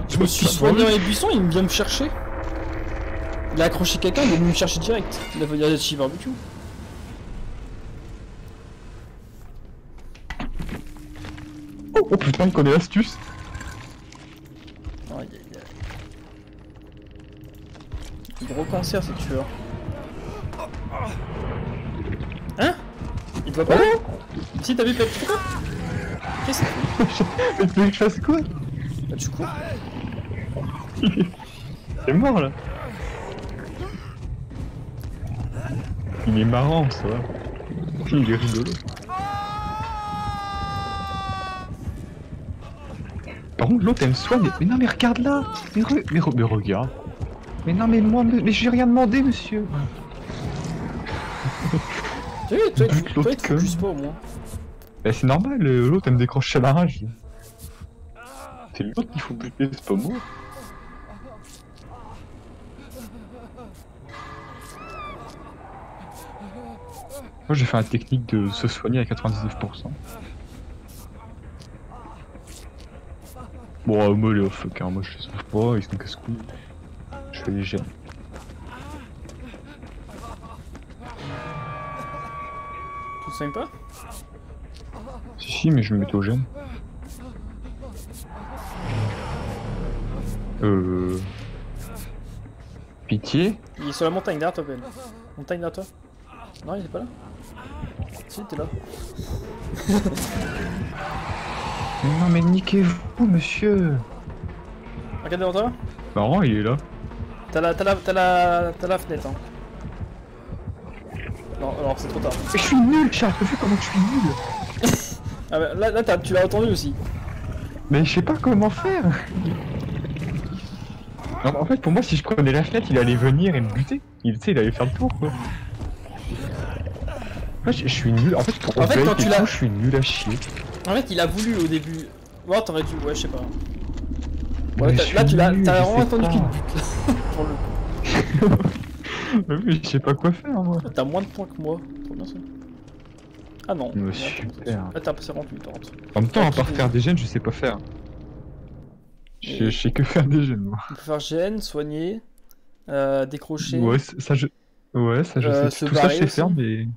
je me suis soigné dans les buissons, il vient me chercher. Il a accroché quelqu'un, il est venu me chercher direct. Il a fallu chez barbecue. Oh putain, il connaît l'astuce. Aïe aïe aïe. Gros cancer ce tueur. Hein? Il te voit pas? Si t'as vu Pep, tu fais quoi? Qu'est-ce que Mais tu veux que je fasse quoi? bah, tu cours. C'est mort là. Il est marrant ça. Il est rigolo. Par contre l'autre elle me soigne. Mais non mais regarde là. Mais regarde. Mais non mais moi mais j'ai rien demandé monsieur. Tu sais, toi, Bute toi l'autre il te focus pas au moins. Bah c'est normal, l'autre elle me décroche à la rage. C'est l'autre qu'il faut buter, c'est pas moi. Moi j'ai fait la technique de se soigner à 99%. Bon moi les off, car moi je les sauve pas, ils sont casse-couilles. Je fais les gènes. Tu te soignes pas? Si mais je me mets au gène. Pitié. Il est sur la montagne derrière toi, Ben. Montagne derrière toi. Non, il est pas là. Si, t'es là. Non mais niquez-vous monsieur. Regarde devant toi. Marrant il est là. T'as la fenêtre, hein. Non, alors c'est trop tard. Mais je suis nul Charles, t'as vu comment je suis nul? Ah bah là tu l'as entendu aussi. Mais je sais pas comment faire. Non, en fait pour moi si je prenais la fenêtre il allait venir et me buter. Tu sais il allait faire le tour quoi. Moi je suis nul, en fait pour En fait, quand tu l'as- je suis nul à chier. En fait, il a voulu au début. Ouais, t'aurais dû. Ouais, je sais pas. Ouais, Mais je là, suis tu l'as nul, t'as je vraiment sais attendu pas. qu'il te bute. Pour le coup. Mais oui, je sais pas quoi faire moi. T'as moins de points que moi. Trop bien ça. Ah non. Mais Ouais, super. Là, t'as passé 48, 30. En même temps à part faire des gènes je sais pas faire. Je sais que faire des gènes moi. On peut faire gène, soigner, décrocher. Ouais ça je... Ouais, ça je sais. Se Tout ça je barrer sais aussi. faire, mais.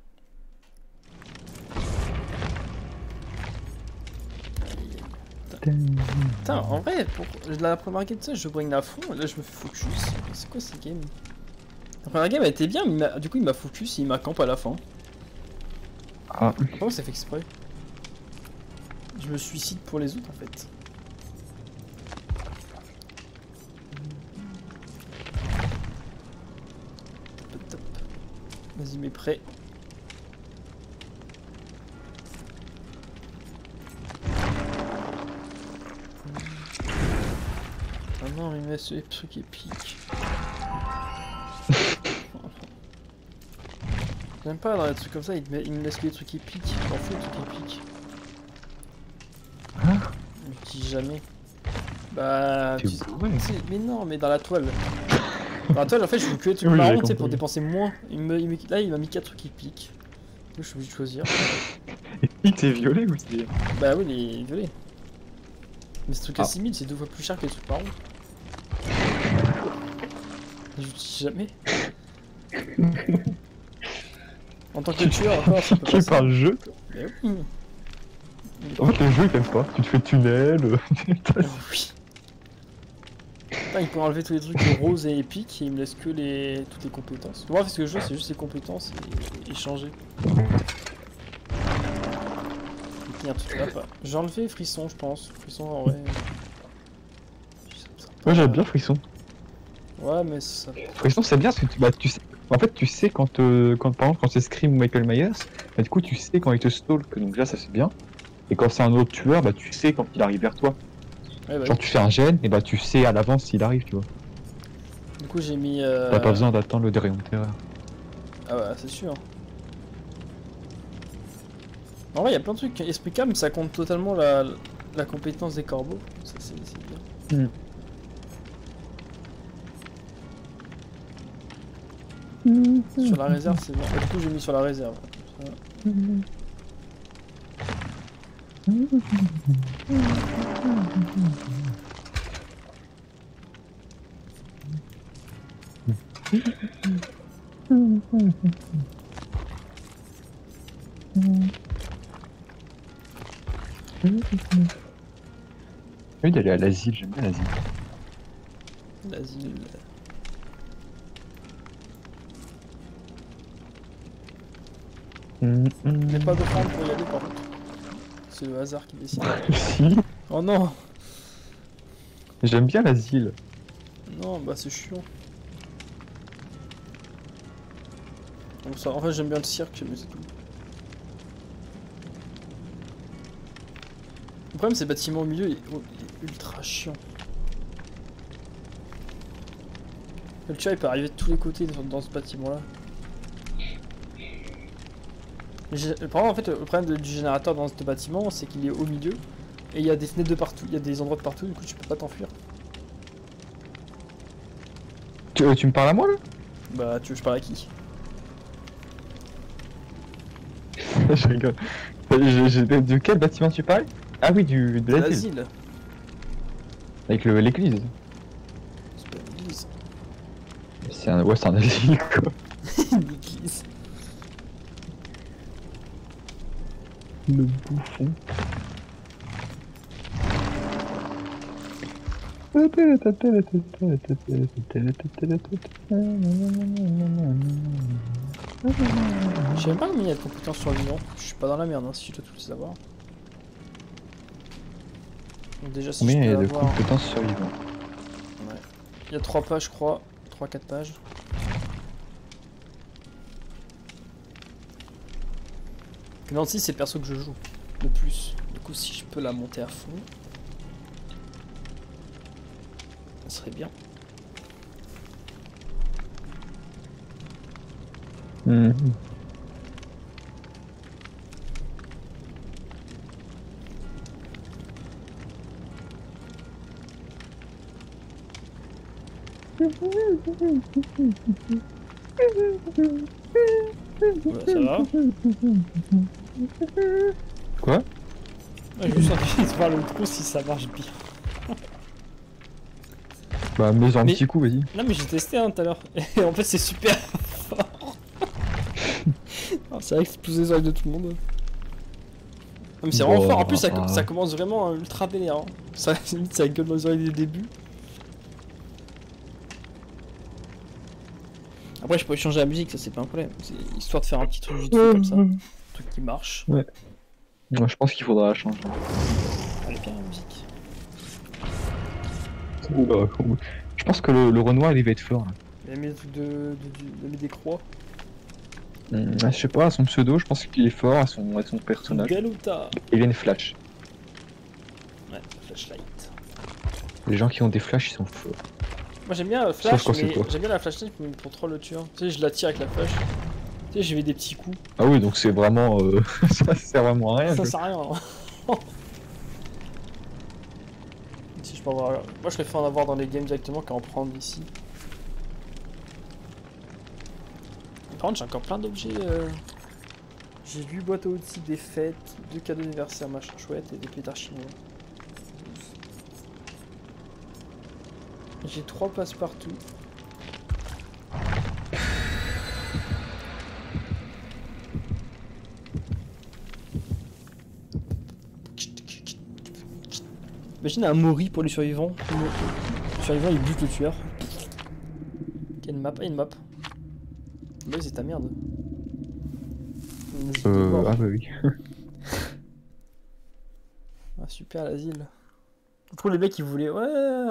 Putain, en vrai, pour la première game, tu sais, je bring à fond, et là je me fais focus. C'est quoi ces games? La première game elle était bien, mais du coup il m'a focus et il m'a camp à la fin. Ah. Pourquoi ça fait exprès? Je me suicide pour les autres en fait. Top, top. Vas-y, mais prêt. Ah non, il me laisse les trucs épiques. J'aime pas dans les trucs comme ça, il me laisse que des trucs épiques. J'en fous des trucs épiques. Hein? Je dis jamais. Bah. T'es bourré. Mais non, mais dans la toile. Dans la toile, en fait, je veux que les trucs Oui, j'ai marrons, tu sais, pour compris. dépenser moins. Là, il m'a mis 4 trucs épiques. Donc, je suis obligé de choisir. Et il t'est violé ou c'est. Bah oui, les violets. Mais ce truc à Ah. 6000, c'est 2 fois plus cher que les trucs marrons. Je dis jamais. En tant que tueur, encore, ça peut Qui passer. par le jeu? Mais oui. En fait, le jeu il t'aime pas. Tu te fais tunnel. Oui. Putain, il peut enlever tous les trucs roses et épiques et il me laisse que toutes les compétences. Moi, parce que le jeu, c'est juste les compétences et changer. Et tenir tout là. J'ai enlevé Frisson, je pense. Frisson, en vrai. Moi j'aime bien Frisson. Ouais, mais ça. Frisson c'est bien parce que tu sais. En fait, tu sais quand par exemple quand c'est Scream ou Michael Myers, bah, du coup tu sais quand il te stalk, donc là ça c'est bien. Et quand c'est un autre tueur, bah tu sais quand il arrive vers toi. Ouais, bah, Genre tu fais un gène et bah tu sais à l'avance s'il arrive, tu vois. du coup, j'ai mis. T'as pas besoin d'attendre le rayon de terreur. Ah ouais, c'est sûr. En vrai, il y a plein de trucs. Esprit calme, ça compte totalement la compétence des corbeaux. Ça, c'est bien. Sur la réserve, c'est bien. Du coup, j'ai mis sur la réserve. Ça. Oui, d'aller à l'asile, j'aime bien l'asile. L'asile. Mais pas d'offrande pour y aller par contre. C'est le hasard qui décide. Si, Oh non! j'aime bien l'asile. Non, bah c'est chiant. Donc ça, en fait j'aime bien le cirque, mais c'est tout. Le problème c'est le bâtiment au milieu, il est ultra chiant. Le tueur il peut arriver de tous les côtés dans ce bâtiment là. Par contre, en fait, le problème du générateur dans ce bâtiment, c'est qu'il est au milieu et il y a des fenêtres de partout, il y a des endroits de partout, du coup tu peux pas t'enfuir. Tu me parles à moi là? Bah, tu veux que je parle à qui? Je rigole. De quel bâtiment tu parles? Ah oui, de l'asile. L'asile. Avec l'église. C'est pas une église. C'est un asile quoi. Une église. Le bouffon. Je sais même pas combien il y a de compétences sur vivant. Je suis pas dans la merde hein, si je dois tout les avoir. Donc déjà si Combien je il y peux a de avoir... compétences survivantes? Ouais. Il y a 3 pages je crois. 3-4 pages. Nancy c'est le perso que je joue le plus. Du coup si je peux la monter à fond. Ça serait bien. Ouais, ça va. Quoi? J'ai juste envie de voir le trou si ça marche bien. Bah mets-en un Mais- petit coup, vas-y. Non mais j'ai testé hein, tout à l'heure. Et en fait c'est super fort. Ça a explosé les oreilles de tout le monde. Non, mais c'est Bon, vraiment fort. En plus, ça commence vraiment ultra vénère. Hein. Ça, limite, ça gueule dans les oreilles dès le début. Après, je pourrais changer la musique, ça c'est pas un problème. C'est histoire de faire un petit truc vite fait comme ça. Un truc qui marche. Ouais. Moi, je pense qu'il faudra la changer. Elle est bien la musique. Je pense que le Renoir il va être fort. Là. Il a mis des trucs de mettre des croix. Je sais pas, à son pseudo, je pense qu'il est fort à son personnage. Galuta. Il vient une flash. Ouais, flashlight. Les gens qui ont des flashs, ils sont forts. Moi j'aime bien la flash, Sauf quand c'est mais toi. j'aime bien la flashlight pour troll le tueur. Tu sais, je la tire avec la flash. Tu sais, j'ai mis des petits coups. Ah oui, donc c'est vraiment... ça sert vraiment à rien. Ça que- sert à rien. Hein. Si je peux avoir... Moi je préfère en avoir dans les games directement qu'en prendre ici. Par contre j'ai encore plein d'objets. J'ai 8 boîtes à outils, des fêtes, 2 cadeaux d'anniversaire machin chouette et des pétards chinois. J'ai 3 passe-partout. Imagine un Mori pour les survivants. Le survivant il bute le tueur. Il y a une map, une map. Bah c'est ta merde. Ah bah oui. Ah super l'asile. Pour les mecs qui voulaient, ouais,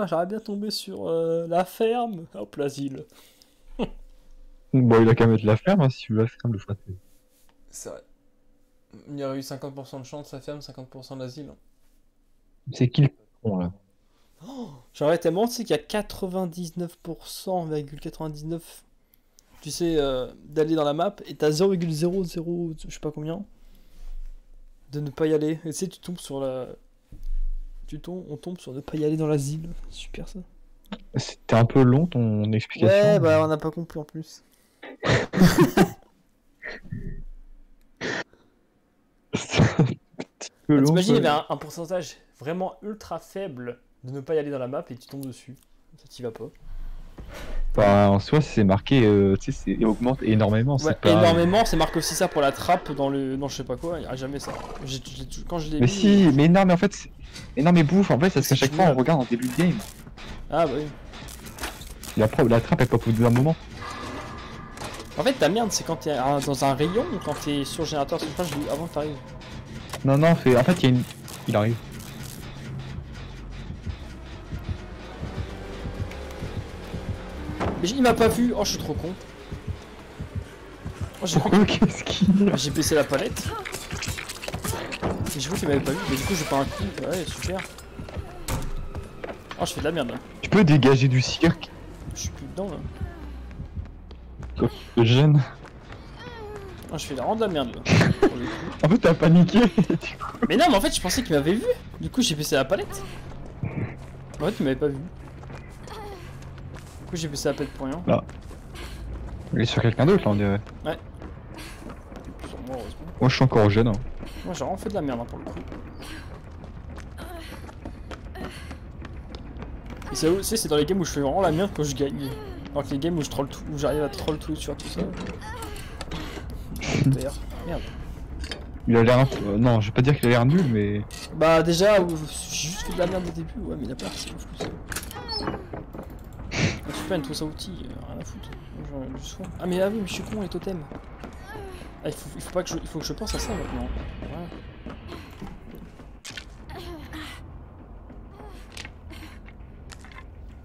j'aurais bien tombé sur la ferme. Hop l'asile. Bon, il a qu'à mettre la ferme, hein, si tu veux la ferme, le fera. C'est vrai. Il y aurait eu 50% de chance la ferme, 50% de l'asile. C'est qui le patron là? J'aimerais tellement, tu sais qu'il y a 99%,99, tu sais, d'aller dans la map, et t'as 0,00, je sais pas combien, de ne pas y aller. Et tu sais, tu tombes sur la... on tombe sur ne pas y aller dans l'asile. Super ça. C'était un peu long ton explication. Ouais, bah on n'a pas compris en plus. T'imagines, il y avait un pourcentage vraiment ultra faible de ne pas y aller dans la map et tu tombes dessus. Ça t'y va pas. Bah, en soi, c'est marqué, tu sais, c'est augmente énormément. Ouais, c'est pas... énormément, c'est marqué aussi ça pour la trappe dans le... Non, je sais pas quoi, il y a jamais ça. Quand je l'ai Mais vu... si, mais non, mais en fait, mais non, mais bouffe, en fait, parce qu'à C'est chaque fois, génial. on regarde en début de game. Ah bah oui. La trappe, elle pop au bout d'un moment. En fait, ta merde, c'est quand t'es dans un rayon ou quand t'es sur le générateur, c'est pas je l'ai avant que t'arrives. Non, non, en fait, il y a une... Il arrive. Mais il m'a pas vu, oh je suis trop con. Oh, j'ai cru Pourquoi? Qu'est-ce qu'il y a? J'ai baissé la palette. Et j'ai cru qu'il m'avait pas vu, mais du coup j'ai pas un coup. Ouais, super. Oh, je fais de la merde là. Tu peux dégager du cirque, Je suis plus dedans là. le jeune. Oh, je fais vraiment de la merde là. Pour le coup. En fait, t'as paniqué. Mais non, mais en fait, je pensais qu'il m'avait vu. Du coup, j'ai baissé la palette. En fait, il m'avait pas vu. Du coup, j'ai baissé la palette pour rien. Là. Il est sur quelqu'un d'autre, là, on dirait. Ouais. Sur moi, heureusement. Moi, je suis encore jeune. Hein. Moi, j'ai vraiment fait de la merde hein, pour le coup. Et c'est où, tu sais, c'est dans les games où je fais vraiment la merde quand je gagne. Alors que les games où je troll tout, où j'arrive à troll tout sur tout ça. D'ailleurs, merde. Il a l'air... non, je vais pas dire qu'il a l'air nul, mais... Bah déjà, j'ai juste fait de la merde au début, ouais, mais il a pas c'est ouf plus. Tu peux une trousse à outils, rien à foutre. Genre, du soin. Ah mais ah oui, mais je suis con les totems. Ah, il faut pas que il faut que je pense à ça maintenant. Voilà.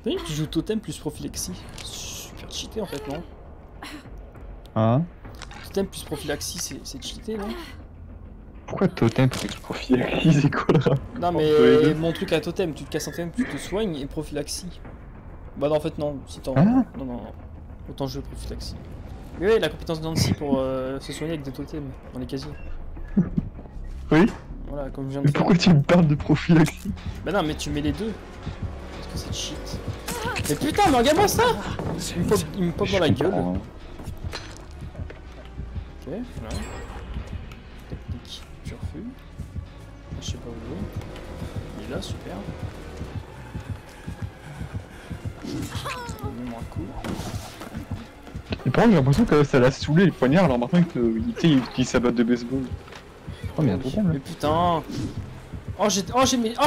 T'as vu que tu joues totem plus prophylaxie? Super cheaté en fait, non? Hein? Totem plus prophylaxie, c'est cheaté, non? Pourquoi totem pour se prophylaxie, c'est quoi là? Non Entre les mais deux. mon truc à totem, tu te casses un totem, tu te soignes et prophylaxie. Bah non en fait non, si t'en... Ah. Non non non, autant jouer prophylaxie. Mais ouais, la compétence de Nancy pour se soigner avec des totems dans les casiers. Oui? Voilà, comme je viens de Mais faire. pourquoi tu me parles de prophylaxie? Bah non mais tu mets les deux. Parce que c'est cheat. Mais putain, mais regarde-moi ça! Il me pop dans la gueule. comprends, hein. Ok, voilà. Technique, tu refus. Je sais pas où. Il est là, super. Donne-moi un coup. Et par contre, j'ai l'impression que ça l'a saoulé les poignards, alors maintenant il utilise sa batte de baseball. Oh, mais il y a un problème là. Mais putain. Oh, je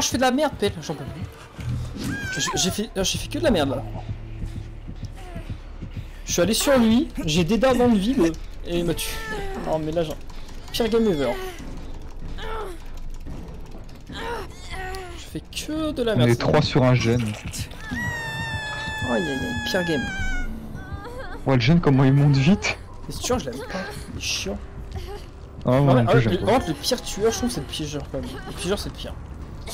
fais de la merde, Pelle. J'en peux plus. J'ai fait que de la merde là. Je suis allé sur lui, j'ai des dards dans le vide et il m'a tué. Oh, mais là, genre. Pire game ever. Je fais que de la On merde. est 3 sur un jeune. Aïe aïe aïe, pire game. Ouais, le jeune, comment il monte vite. Mais c'est sûr, je l'aime pas. Il est chiant. Ah ouais, En un peu, j'aime pas. fait, le pire tueur, je trouve, c'est le piégeur quand même. Le piégeur, c'est le pire.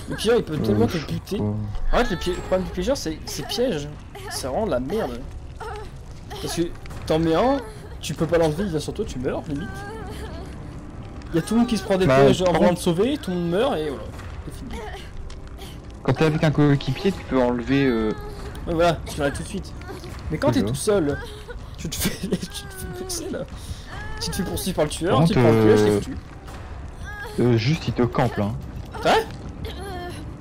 Le piégeur, il peut tellement te buter. En fait, le problème du piégeur, c'est piège. C'est vraiment de la merde. Parce que t'en mets un, tu peux pas l'enlever, il vient sur toi, tu meurs, limite. Il y a tout le monde qui se prend des pièges en voulant te sauver, tout le monde meurt et voilà. C'est fini. Quand t'es avec un coéquipier, tu peux enlever. Ouais, voilà, tu l'enlèves tout de suite. Mais quand t'es tout seul, tu te fais vexer là. Tu te fais poursuivre par le tueur, Par tu contre, prends le piège, t'es foutu. Juste, il te campe là. Ouais.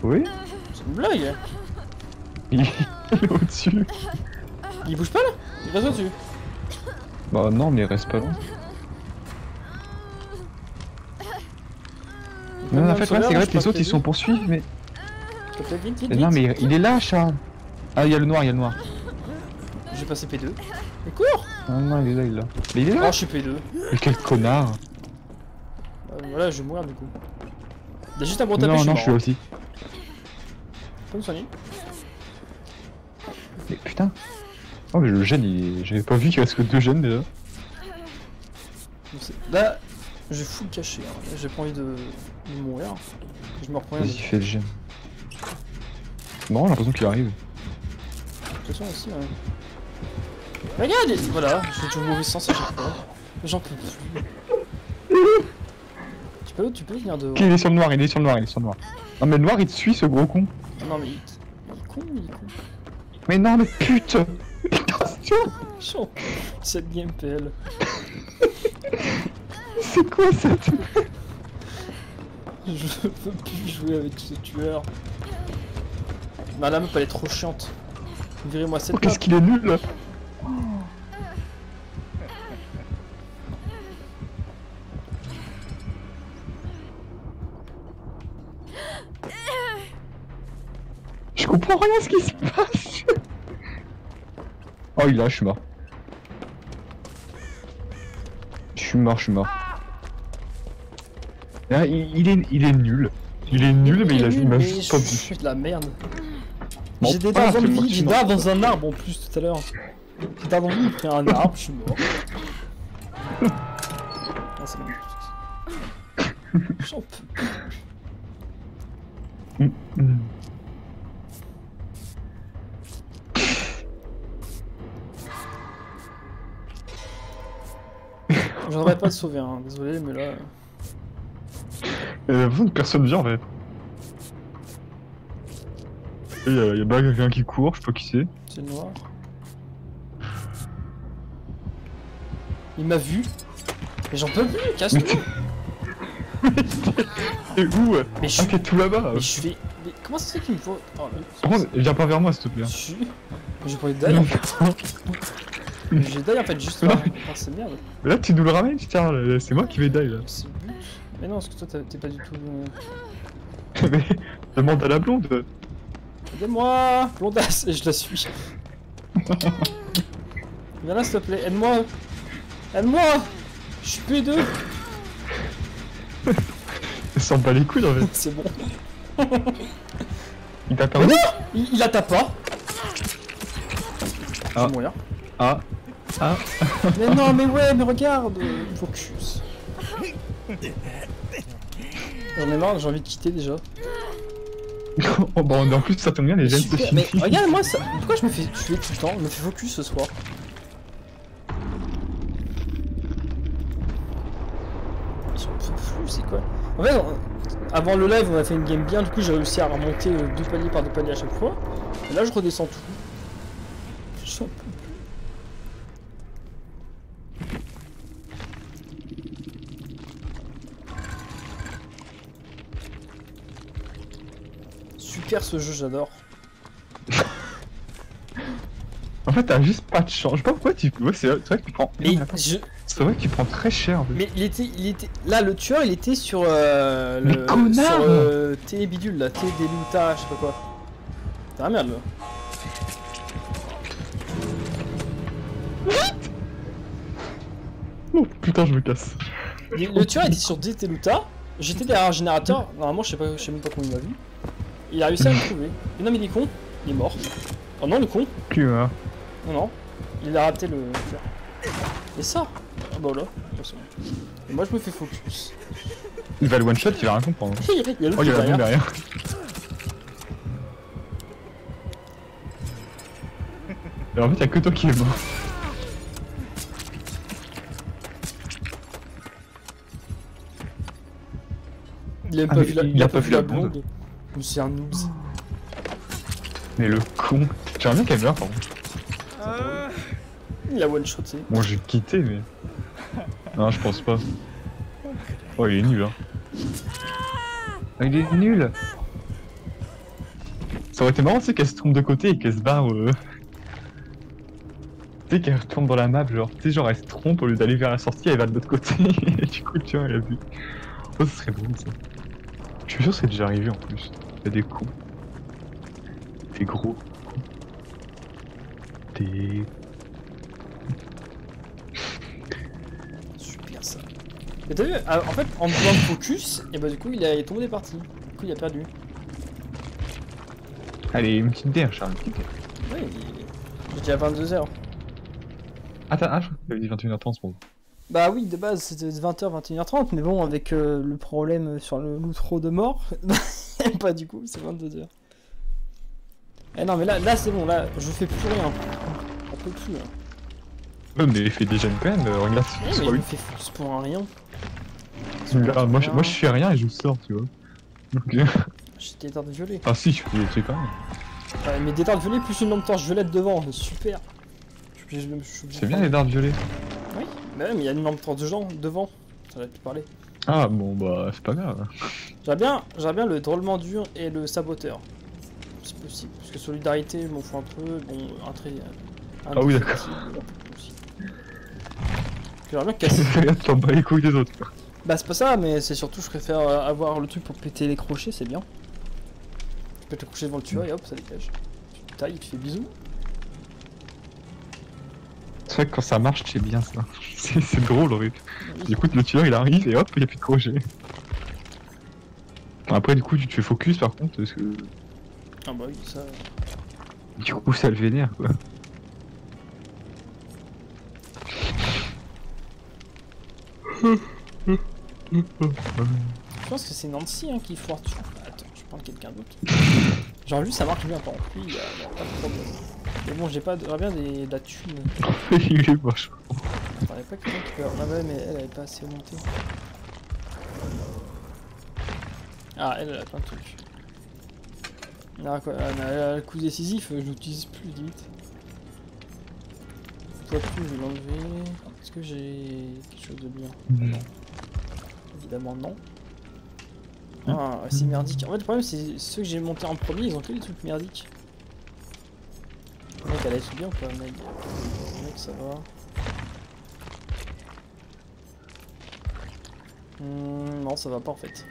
Oui. C'est une blague. Il est au-dessus. Il bouge pas là? Il reste au-dessus. Bah non, mais il reste pas loin. Non, en fait, ouais, c'est vrai que les autres ils sont poursuivis, mais. Vite, vite, Non, vite. mais il est là, Charles. Ah, il y a le noir, il y a le noir. J'ai passé P2. Mais cours! Ah non, il est là, il est là. Mais il est Oh, là. je suis P2. Mais quel connard. Voilà, je vais mourir du coup. Il y a juste un gros tapé, Non, non, je je suis mort. aussi. Peux me soigner? Mais putain. Oh, mais le gène, j'avais pas vu qu'il reste que 2 gènes déjà. Là, j'ai full caché. Hein. J'ai pas envie de mourir. Je me reprends rien. Vas-y, fais le gène. Bon, j'ai l'impression qu'il arrive. De toute façon, aussi, ouais. Regarde! Voilà, je vais au mauvais sens à chaque fois. J'en peux plus. Tu peux venir dehors. Ok, il est sur le noir, il est sur le noir, il est sur le noir. Non, mais le noir il te suit, ce gros con. Non, mais il est con, il est con. Mais non, mais putain. Attention. Chaud. Cette game PL. C'est quoi cette. Je peux plus jouer avec ce tueur. Non, la meuf elle est trop chiante. Virez-moi cette Oh, map. qu'est-ce qu'il est nul là. Je comprends rien à ce qui se passe. Oh, il est là, je suis mort. Je suis mort. Là, il est nul. Il est nul, mais il m'a juste pas Je vu. suis de la merde. Bon, J'ai des voilà, dards dans le c'est moi vide, qui j'ai mort. dards dans un arbre en plus tout à l'heure. J'ai dards dans le vide, j'ai pris un arbre, je suis mort. Ah, c'est bon. J'en peux plus. J'aimerais pas te sauver, hein. Désolé, mais là. Il y a l'impression que personne vient en fait. Il y a pas quelqu'un qui court, je sais pas qui c'est. C'est le noir. Il m'a vu. Mais j'en peux plus, casse-toi. T'es où? Mais je Ah, suis. t'es tout là-bas. Mais je fais. Mais comment ça se fait qu'il me faut. Oh, Par contre, viens pas vers moi s'il te plaît. je suis. J'ai pas envie de die en fait. J'ai die en fait juste là. Oh, c'est merde. Mais là, tu nous le ramènes, Charles. C'est moi qui vais die là. C'est le but. Mais non, parce que toi t'es pas du tout. Mais demande à la blonde. Aidez-moi, blondasse, et je la suis. Viens là s'il te plaît, aide-moi. Aide-moi. Je suis P2. Elle s'en bat les couilles en fait. C'est bon. Il t'a perdu? Il attaque pas. Je Ah. vais mourir. Ah. Mais non, mais ouais, mais regarde. Focus. J'en ai marre, j'ai envie de quitter déjà. Oh, bah, en plus, ça tombe bien, les gènes se Mais finissent. regarde moi ça. Pourquoi je me fais tuer tout le temps? Je me fais focus ce soir. J'en peux plus, c'est quoi? En fait, avant le live, on a fait une game bien, du coup j'ai réussi à remonter 2 paliers par 2 paliers à chaque fois. Et là je redescends tout. J'en peux plus. Super ce jeu, j'adore. En fait, t'as juste pas de chance. Je sais pas pourquoi tu. Ouais, c'est vrai que tu prends. Mais C'est vrai que tu prends très cher. En fait. Mais il était. Là, le tueur, il était sur Mais connard sur T bidule là, T Deluta, je sais pas quoi. C'est la merde là. Oh putain, je me casse. Le tueur était sur D Deluta. J'étais derrière un générateur. Normalement, je sais même pas comment il m'a vu. Il a réussi à me trouver. Mais non, mais il est con. Il est mort. Oh non, le con. Tu vois. Non, non. Il a raté le tueur. Et ça. Ah bah là. Et moi, je me fais focus. Il va le one shot, il va rien comprendre. Il y a l'autre Oh, il y a la bombe derrière. derrière. Et en fait, y'a que toi qui es mort. Il a Ah, pas mais vu la, il a pas vu la blonde. Mais c'est un noobs. Mais le con. J'aimerais bien qu'elle meure, par contre. Il a one shoté. Bon, j'ai quitté, mais. Non, je pense pas. Oh, il est nul, hein. Ah, il est nul. Ça aurait été marrant, tu sais, qu'elle se trompe de côté et qu'elle se barre. Tu sais, qu'elle retourne dans la map, genre, tu sais, genre, elle se trompe au lieu d'aller vers la sortie, elle va de l'autre côté. Et du coup, tu vois, elle a vu. Oh, ce serait drôle, ça. Je suis sûr que c'est déjà arrivé en plus. Il y a des cons. Des gros cons. Des. Super ça. Mais t'as vu, en fait, en faisant le focus, et bah du coup, il est tombé des parties. Du coup, il a perdu. Allez, une petite DR, Charles, une petite DR. Oui, j'étais à 22h. Attends, ah, je crois que t'avais dit 21h30, c'est bon. Bah oui, de base, c'était 20h, 21h30, mais bon, avec le problème sur l'outro de mort, bah du coup, c'est 22h. Eh non, mais là c'est bon, là, je fais plus rien. On peut plus, là. Ouais, mais il fait déjà une peine, regarde, Eh, mais c'est je me fais focus pour un rien. moi, je fais rien et je sors, tu vois. Ok. J'ai des dards violets. Ah si, je fais des trucs quand même. Ouais, mais des dards violets plus une lampe torche violette devant, super. C'est bien les dards violets. Oui, mais ouais, mais il y a une lampe torche devant. Ça va plus parler. Ah bon, bah, c'est pas grave. J'aimerais bien le drôlement dur et le saboteur. C'est possible. Parce que solidarité, je m'en fous un peu. Bon, un très. Ah oui, d'accord. J'aimerais bien casser. Tu t'en bats les couilles des autres, quoi. Bah, c'est pas ça, mais c'est surtout, je préfère avoir le truc pour péter les crochets, c'est bien. Tu pètes le crochet devant le tueur et hop, ça dégage. Tu tailles, tu fais bisous. C'est vrai que quand ça marche, c'est bien ça. C'est drôle, en fait. Oui. Du coup, le tueur il arrive et hop, il y a plus de crochet. Après, du coup, tu te fais focus par contre, parce que. Ah bah oui, ça. Du coup, ça le vénère, quoi. Je pense que c'est Nancy hein, qui foire dessus. Attends, je prends quelqu'un d'autre. Genre lui ça marche bien par contre, lui il y a pas de problème. Mais bon j'aimerais bien de la thune. Il est moche. J'aurais pas quelqu'un qui peut... Ah ouais mais elle est pas assez montée. Ah elle a plein de trucs. Ah, quoi, elle a le coup décisif, je l'utilise plus limite. Toi plus je vais l'enlever. Est-ce que j'ai quelque chose de bien? Non. Évidemment non. Ah, c'est merdique. En fait, le problème, c'est ceux que j'ai montés en premier, ils ont que des trucs merdiques. Mec, elle a été bien ou pas, mec? Mec, ça va. Non, ça va pas en fait.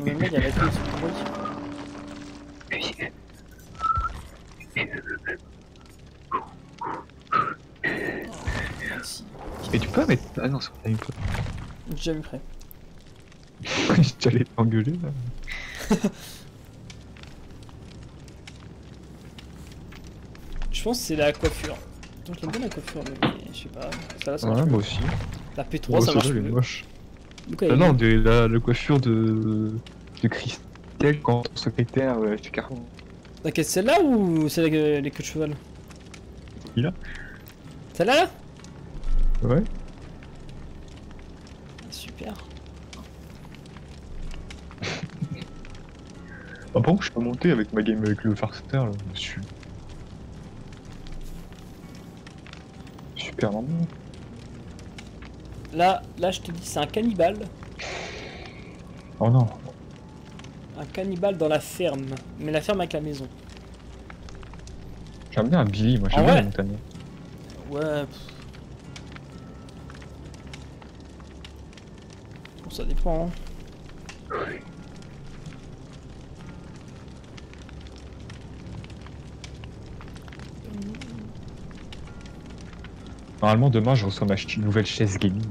Mais mec, elle a que des trucs pourris. Merci. Et tu peux mettre. Ah non, c'est pas une fois. J'ai déjà vu près. J'allais t'engueuler là. Je pense que c'est la coiffure. Donc j'aime bien la coiffure, mais je sais pas. Ça là, ça marche Ouais, mieux. moi aussi. La P3 Ouais, ça marche elle est mieux. moche. Donc, elle est Non, bien. la coiffure de Christelle quand ton secrétaire chez Carrefour. Laquelle, celle-là ou celle avec les queues de cheval? Il a Celle-là là? Ouais. Super. Par contre, je peux monter avec ma game avec le farceur là, dessus. super lent. Là, je te dis, c'est un cannibale. Oh non. Un cannibale dans la ferme. Mais la ferme avec la maison. J'aime bien un Billy, moi j'aime Ah bien ouais les montagnes. Ouais. Bon, ça dépend. Hein. Normalement demain je reçois ma nouvelle chaise gaming.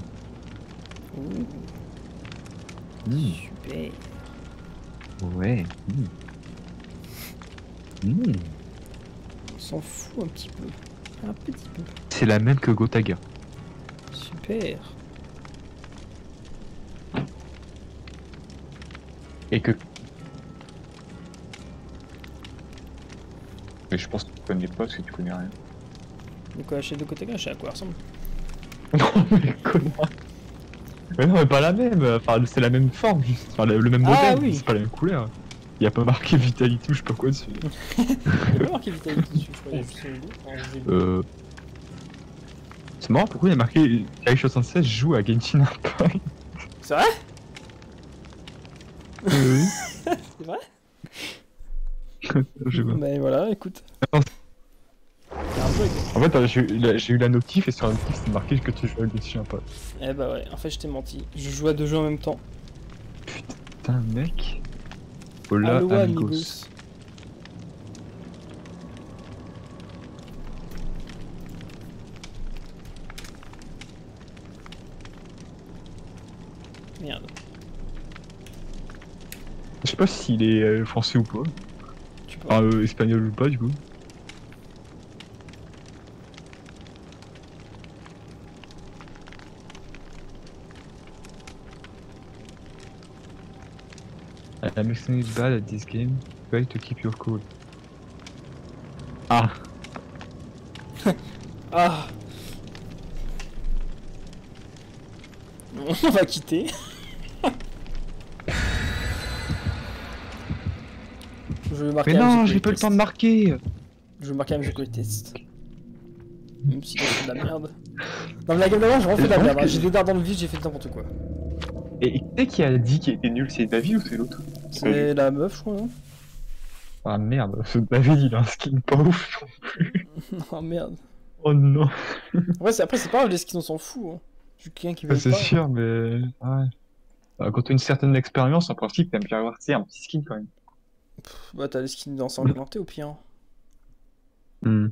Ouh, Mmh. super. Ouais. Mmh. On s'en fout un petit peu. Un petit peu. C'est la même que Gotaga. Super. Et que... Mais je pense que tu connais pas parce que tu connais rien. De quoi, chez de côté je sais à quoi elle ressemble. Non mais connard. Mais non mais pas la même, enfin c'est la même forme juste, enfin le même Ah, modèle, oui. c'est pas la même couleur. Il y a pas marqué Vitality ou je sais pas quoi dessus. Il y a pas marqué Vitality dessus, je crois. Il y a juste le logo. C'est marrant, pourquoi il y a marqué Kari76 joue à Genshin Impact. C'est vrai? Oui. C'est vrai? Je sais pas. Mais voilà, écoute. Non, C'est un bug. En fait, j'ai eu la notif et sur la notif c'est marqué que tu joues à Genshin Impact. Eh bah ouais, en fait je t'ai menti. Je joue à 2 jeux en même temps. Putain mec. Hola Aloha amigos. amigos. Merde. Je sais pas s'il est français ou pas. Tu peux. Enfin espagnol ou pas du coup. I'm extremely bad at this game. Try to keep your cool. Ah. Ah. On va quitter. Je vais marquer Mais non, un j'ai pas le temps de marquer. Je vais marquer un musical test. Même si c'est de la merde. Non mais la game d'avant, j'ai refait de la merde. Hein. J'ai 2 dards dans le vide, j'ai fait n'importe quoi. Et tu sais qui a dit qu'il était nul, c'est David ou c'est l'autre? C'est la meuf, je crois, non? Ah merde, ce David il a un skin pas ouf non plus. Oh merde. Oh non. Ouais, après, c'est pas grave, les skins, on s'en fout. Hein. Je suis quelqu'un qui veut C'est pas. sûr, mais ouais. Quand t'as une certaine expérience, en principe, t'aimes bien avoir un petit skin quand même. Bah, t'as les skins d'ensanglanté au pire. Ou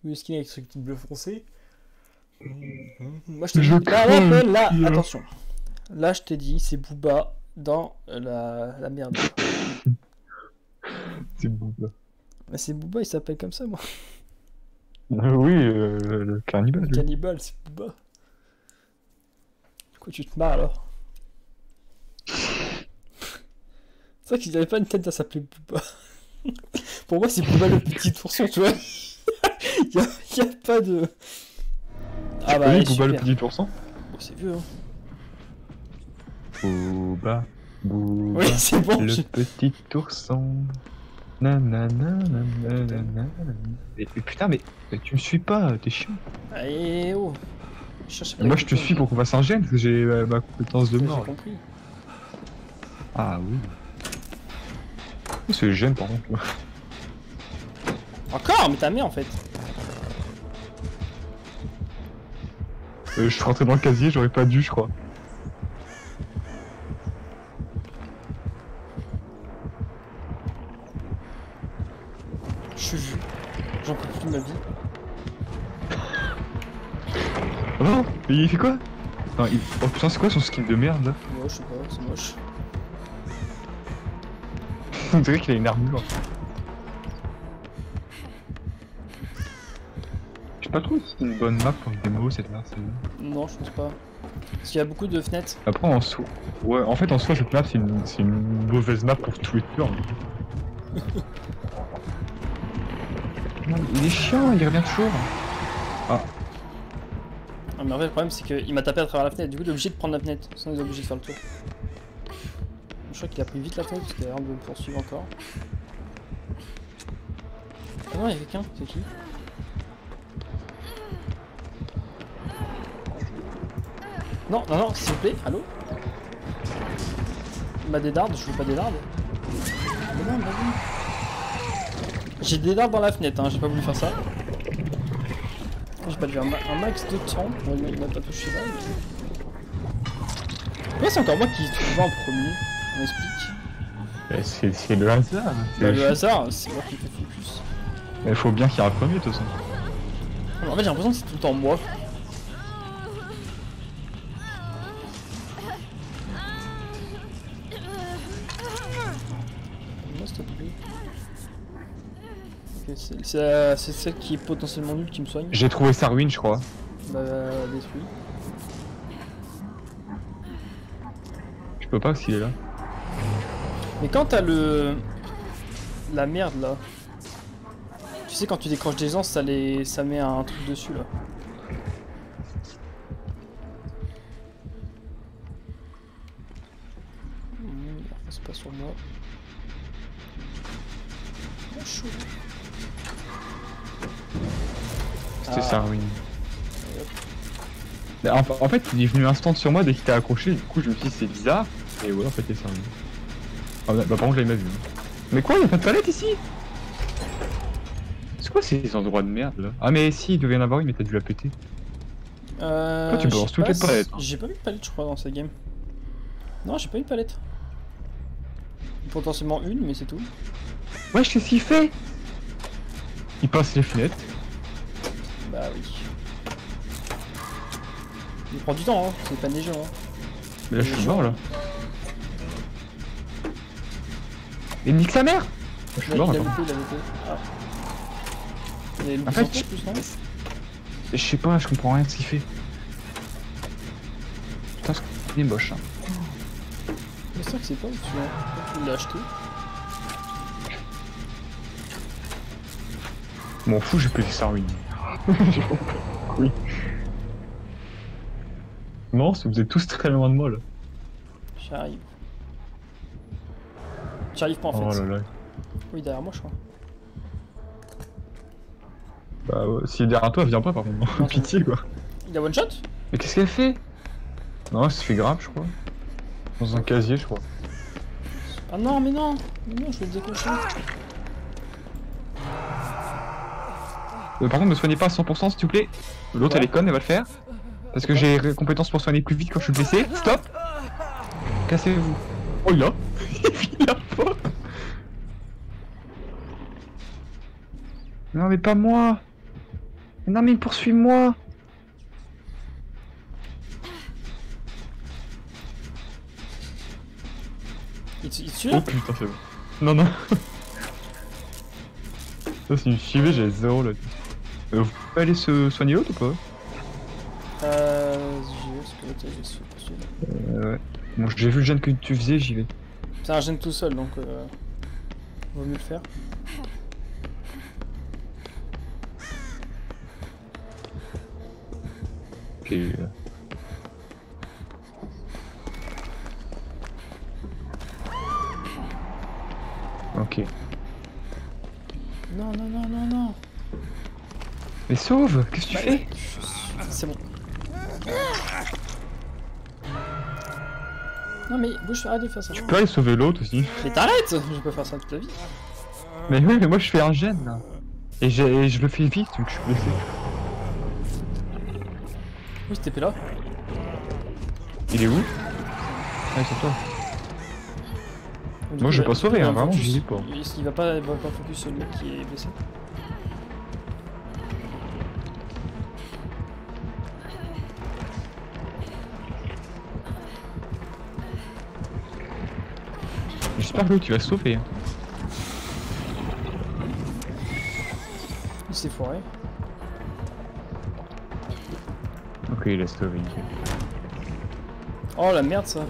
les skins avec ce petit bleu foncé. Moi, je t'ai dit. Là, attention. Là, je t'ai dit, c'est Booba dans la merde. C'est bon là. Mais c'est Booba, il s'appelle comme ça, moi. Oui, le cannibale. Le cannibale, c'est Booba. Pourquoi tu te marres alors? C'est vrai qu'ils avaient pas une tête à s'appeler Booba. Pour moi, c'est Booba le petit ourson, tu vois. y a pas de. Ah bah, Booba le petit ourson. Bon, c'est vieux, hein. Booba, Booba, Oui, c'est bon, le petit ourson. Nanana. Et putain, mais tu me suis pas, t'es chiant. Allez, oh. Moi, je te suis pour qu'on fasse un gène, parce que j'ai ma compétence de mort. J'ai compris. Ah oui. C'est gêne, par contre. Encore? Mais t'as mis en fait. Je suis rentré dans le casier, j'aurais pas dû, je crois. Je suis vu. J'en peux plus de ma vie. Oh non, il fait quoi? Non, oh putain, c'est quoi son skin de merde là? Ouais, je sais pas, c'est moche. On dirait qu'il a une armure. Je sais pas trop si c'est une bonne map pour une démo cette map. Non, je pense pas. Parce qu'il y a beaucoup de fenêtres. Après en soi. Ouais, en fait en soi cette map c'est une mauvaise map pour tous les tueurs. Non, il est chiant, il revient toujours. Ah. Ah, mais en fait, le problème c'est qu'il m'a tapé à travers la fenêtre. Du coup, il est obligé de prendre la fenêtre. Sinon, il est obligé de faire le tour. Je crois qu'il a pris vite la fenêtre parce qu'il a l'air de me poursuivre encore. Ah non, il y a quelqu'un, c'est qui? Non, non, non, s'il vous plaît, allô? Bah des dards, je veux pas des dards. Mais non, vas-y. J'ai des dards dans la fenêtre, hein, j'ai pas voulu faire ça. J'ai pas dû un max de temps. Bon, il m'a pas touché là. Pourquoi c'est encore moi qui trouve en premier? On explique. C'est le hasard. Bah, le hasard, c'est moi qui fais focus. Mais faut bien qu'il y ait un premier de toute façon. En fait j'ai l'impression que c'est tout le temps moi. Moi s'il te plaît. Ok, c'est celle qui est potentiellement nulle qui me soigne. J'ai trouvé Sarwin, je crois. Bah détruit. Je peux pas s'il est là. Mais quand t'as la merde là, tu sais quand tu décroches des gens ça met un truc dessus là. C'est pas sur moi. Oh, chaud. C'était Sarwin. Mais en fait, il est venu instant sur moi dès qu'il t'a accroché, du coup je me suis dit c'est bizarre. Et ouais, en fait, c'est Sarwin. Ah, bah par contre, je l'avais pas vu. Mais quoi, y'a pas de palette ici? C'est quoi ces endroits de merde là? Ah, mais si, il devait y en avoir une, mais t'as dû la péter. Toi, tu balances toutes les palettes. J'ai pas mis de palette, je crois, dans cette game. Non, j'ai pas mis de palette. Potentiellement une, mais c'est tout. Wesh, qu'est-ce qu'il fait? Il passe les fenêtres. Bah oui. Il prend du temps, hein. C'est pas neigeant. Hein. Mais là, je suis mort là. Et nique sa mère! Je suis mort, il a attends. loupé, il a loupé. Ah. Il a loupé En fait, en plus, non? Je sais pas, je comprends rien de ce qu'il fait. Putain, il est moche. Hein. Mais c'est vrai que c'est pas au-dessus, hein. Il l'a acheté. M'en fous, j'ai pété Sarwin. Oui. Non, vous êtes tous très loin de moi là. J'arrive. J'arrive pas en fait. Oh là là. Oui, derrière moi, je crois. Bah, ouais, s'il est derrière toi, viens pas par contre. Non, Pitié quoi. Il a one shot? Mais qu'est-ce qu'elle fait? Non, elle se fait grave, je crois. Dans un casier, je crois. Ah non, mais non! Mais non, je vais le décocher. Par contre, me soignez pas à 100% s'il vous plaît. L'autre Ouais. elle est conne, elle va le faire. Parce que j'ai compétences pour soigner plus vite quand je suis blessé. Stop! Cassez-vous. Oh, il a il a pas. Non, mais pas moi! Non, mais poursuis-moi! Il te tue Oh là? putain, c'est bon. Non, non. Ça, si me suivait, j'avais 0 là. Vous pouvez aller se soigner l'autre ou pas? J'y vais parce que l'autre j'ai su poursuivre. Ouais. Bon, j'ai vu le gène que tu faisais, j'y vais. C'est un gène tout seul donc vaut mieux le faire. Ok. Ok. Non, non, non, non, non. Mais sauve! Qu'est-ce que tu fais? C'est bon. Non mais bouge, arrête de faire ça. Tu peux aller sauver l'autre aussi. Mais t'arrêtes! Je peux faire ça toute la vie. Mais ouais, mais moi je fais un gène là. Et je le fais vite vu que je suis blessé. Oui, c'était TP là. Il est où? Ah, c'est toi. Moi je vais pas sauver, hein, vraiment, je dis pas. Il va pas focus sur lui qui est blessé. J'espère que l'autre tu vas se sauver. Hein. Il s'est foiré. Ok, il a sauvé. Oh la merde ça.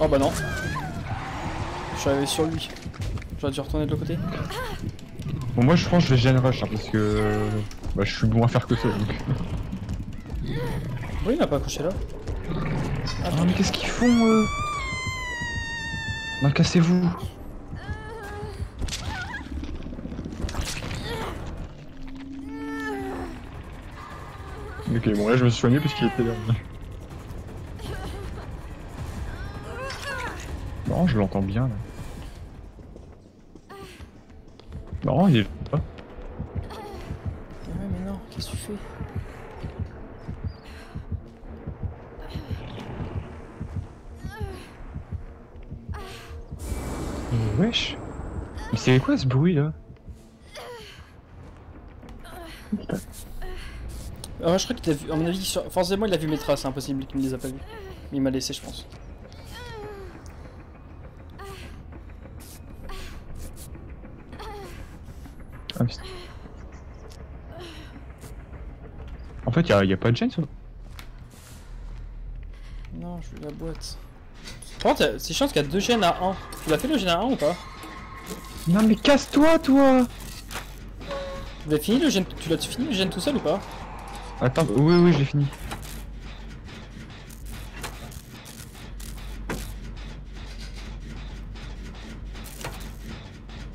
Oh bah non. Je suis arrivé sur lui. J'aurais dû retourner de l'autre côté. Bon, moi je pense que je vais gêne rush hein, parce que bah, je suis bon à faire que ça donc. Oui, il n'a pas accroché là. Ah mais qu'est-ce qu'ils font Non, cassez-vous. Ok, bon là je me suis soigné parce qu'il était là. Non, je l'entends bien là. Non, il est là. Ouais, mais non, qu'est-ce que tu fais? Wesh. Mais c'est quoi ce bruit là? Ah, je crois qu'il t'a vu, à mon avis, forcément il a vu mes traces, c'est impossible qu'il ne les a pas vues. Mais il m'a laissé, je pense. Ah, mais en fait, y a pas de gêne sur. Non, je veux la boîte. Par contre, c'est chiant parce qu'il y a 2 gènes à 1. Tu l'as fait le gène à 1 ou pas? Non mais casse-toi toi. Tu l'as fini le gène, tu l'as fini le gène tout seul ou pas? Attends, oui, je l'ai fini.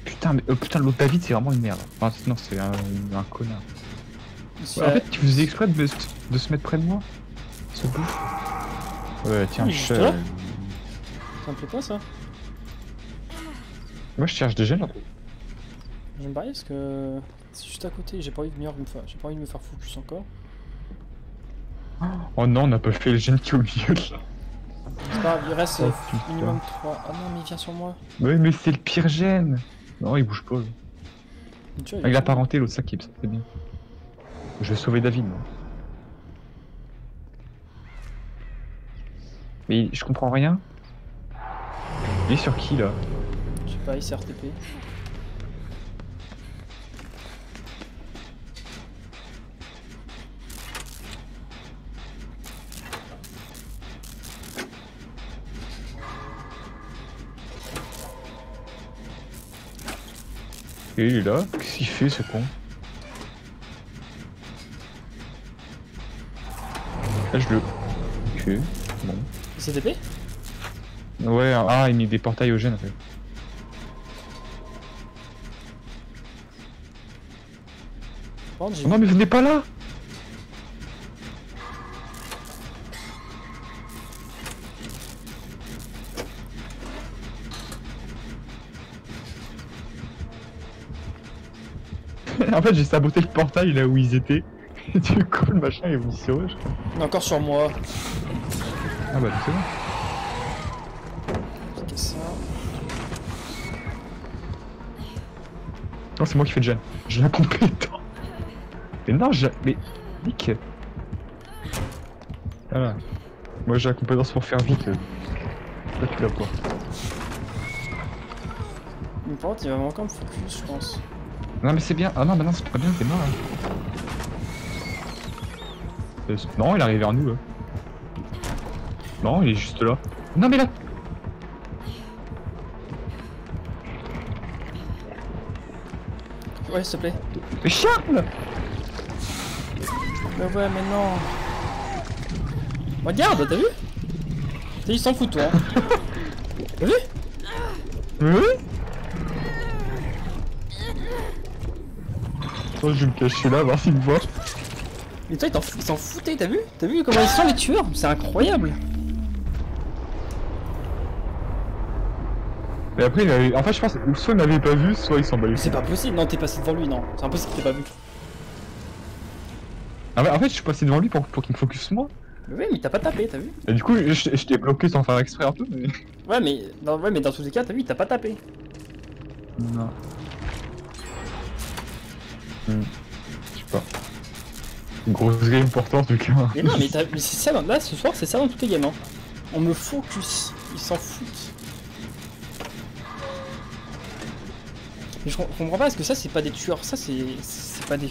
Putain, mais putain, l'autre David, c'est vraiment une merde. Enfin, non, c'est un connard. Ouais, en fait, tu faisais exprès de se mettre près de moi. Ce bouffe. Ouais, tiens, juste là. Ça me plaît pas ça. Moi, je cherche des gènes là. J'aime pas parce que c'est juste à côté, j'ai pas envie de venir me faire, j'ai pas envie de me faire focus encore. Oh non, on n'a pas fait le gène qui est au milieu là. C'est pas grave, il reste Oh, putain. minimum 3. Ah non, mais il vient sur moi. Ouais, mais c'est le pire gène. Non, il bouge pas. Tu vois, Avec la parenté, l'autre ça qui c'est bien. Je vais sauver David, moi. Mais je comprends rien. Il est sur qui là? Je sais pas, il s'est RTP. Et il est là. Qu'est-ce qu'il fait ce con? Là je le. Ok. Bon. Il s'est TP? Ouais, ah, il met des portails au gène en fait. Par contre, j'ai Oh non, mais venez pas là! En fait, j'ai saboté le portail là où ils étaient. Et du coup, le machin est venu sur eux, je crois. Il est encore sur moi. Ah bah, c'est bon. Qu'est-ce que ça? Non, c'est moi qui fais le gène. J'ai l'incompétent. Mais non, mais. Nick. Voilà. Moi, j'ai la compétence pour faire vite. Toi, tu l'as pas. Mais par contre, il va encore me focus, je pense. Non, mais c'est bien. Ah non, bah non, c'est pas bien, t'es mort là. Non, il arrive vers nous là. Non, il est juste là. Non, mais là. Ouais, s'il te plaît. Mais Charles! Mais ouais, mais non. Regarde, t'as vu? Il s'en fout, toi. T'as vu? Oui? Attends, je vais me cacher là, voir s'il me voit. Mais toi, il s'en foutait, t'as vu? T'as vu comment ils sont les tueurs? C'est incroyable. Et après, en fait, je pense que soit il m'avait pas vu, soit il s'en bat les C'est couilles. pas possible, non, t'es passé devant lui, non. C'est impossible qu'il t'ait pas vu. Ah ouais, en fait, je suis passé devant lui pour qu'il me focus moi. Mais oui, mais t'as pas tapé, t'as vu? Et du coup, je t'ai bloqué sans faire exprès un peu, mais. Ouais, mais dans tous les cas, t'as vu, t'as pas tapé. Non. Je sais pas. Une grosse game pour toi en tout cas. Mais non, mais c'est ça, là, ce soir, c'est ça dans tous les games. Hein. On me focus, ils s'en foutent. Mais je comprends pas, parce que ça, c'est pas des tueurs, ça, c'est pas des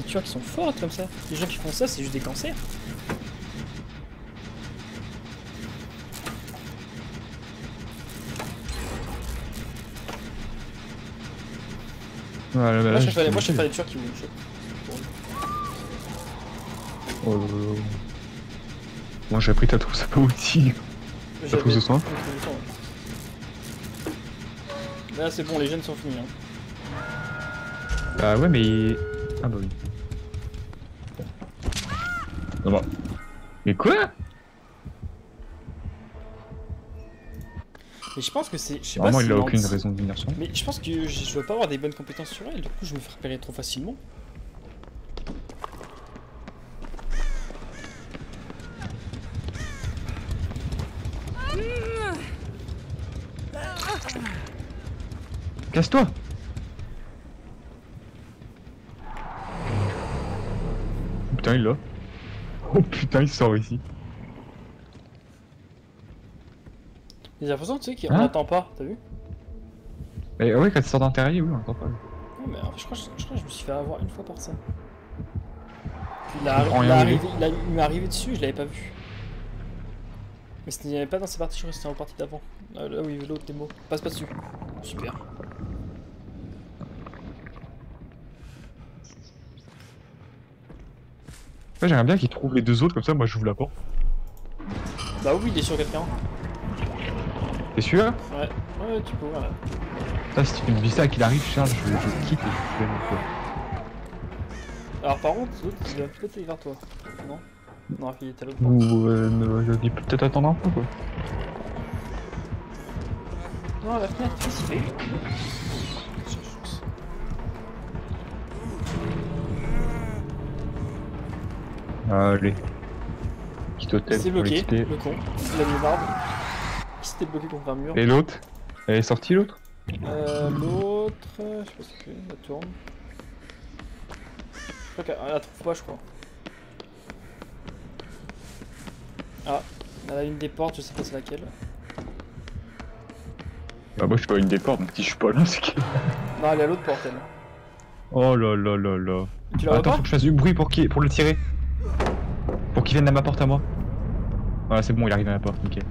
tueurs qui sont forts comme ça. Les gens qui font ça, c'est juste des cancers. Ouais, Moi, je préfère les tueurs qui one-shot. Oh, Moi j'ai pris ta trousse à pas outil. Ta trousse de soin. Là c'est bon, les gènes sont finis. Hein. Bah ouais mais... Ah bah oui. Non bah... Mais quoi? Mais je pense que c'est... Je sais pas Normalement si il a aucune raison de venir sur moi. Mais je pense que je dois pas avoir des bonnes compétences sur elle, du coup je me fais repérer trop facilement. Casse-toi! Putain il l'a. Oh putain il sort ici. J'ai l'impression tu sais qu'on Hein n'entend pas, t'as vu? Mais ouais quand il sort d'un terrier oui on entend pas. Ouais, mais je crois que je me suis fait avoir une fois par ça. Puis il m'est arrivé dessus, je l'avais pas vu. Mais il n'y avait pas dans ces parties, je crois que c'était en partie d'avant. Ah, là oui, l'autre démo. Passe pas dessus. Super. Ouais j'aimerais bien qu'il trouve les deux autres comme ça moi j'ouvre la porte. Bah oui, il est sur quelqu'un. T'es sûr? Ouais, ouais, tu peux ouvrir là. Putain si tu me dis ça qu'il arrive Charles je quitte et je fais mon tour. Alors par contre, l'autre il doit peut-être aller vers toi. Non? Non, il est à l'autre. Ou je dis peut-être attendre un peu quoi. Non, la fenêtre, qu'est-ce qu'il fait? Allez. Petit hôtel C'est pour bloqué, l'exciter. le con. Il a mis barbe. Il s'était bloqué contre un mur. Et l'autre? Elle est sortie l'autre? L'autre, je sais pas ce que c'est, elle tourne. Je crois qu'elle la trouve pas, je crois. Ah, elle a une des portes, je sais pas c'est laquelle. Bah moi je suis pas une des portes donc si je suis pas là c'est que... Non, elle est à l'autre porte, elle. Oh là là là là. Tu la vois Attends pas? faut que je fasse du bruit pour le tirer. Pour qu'il vienne à ma porte à moi. Voilà c'est bon il arrive à ma porte, nickel.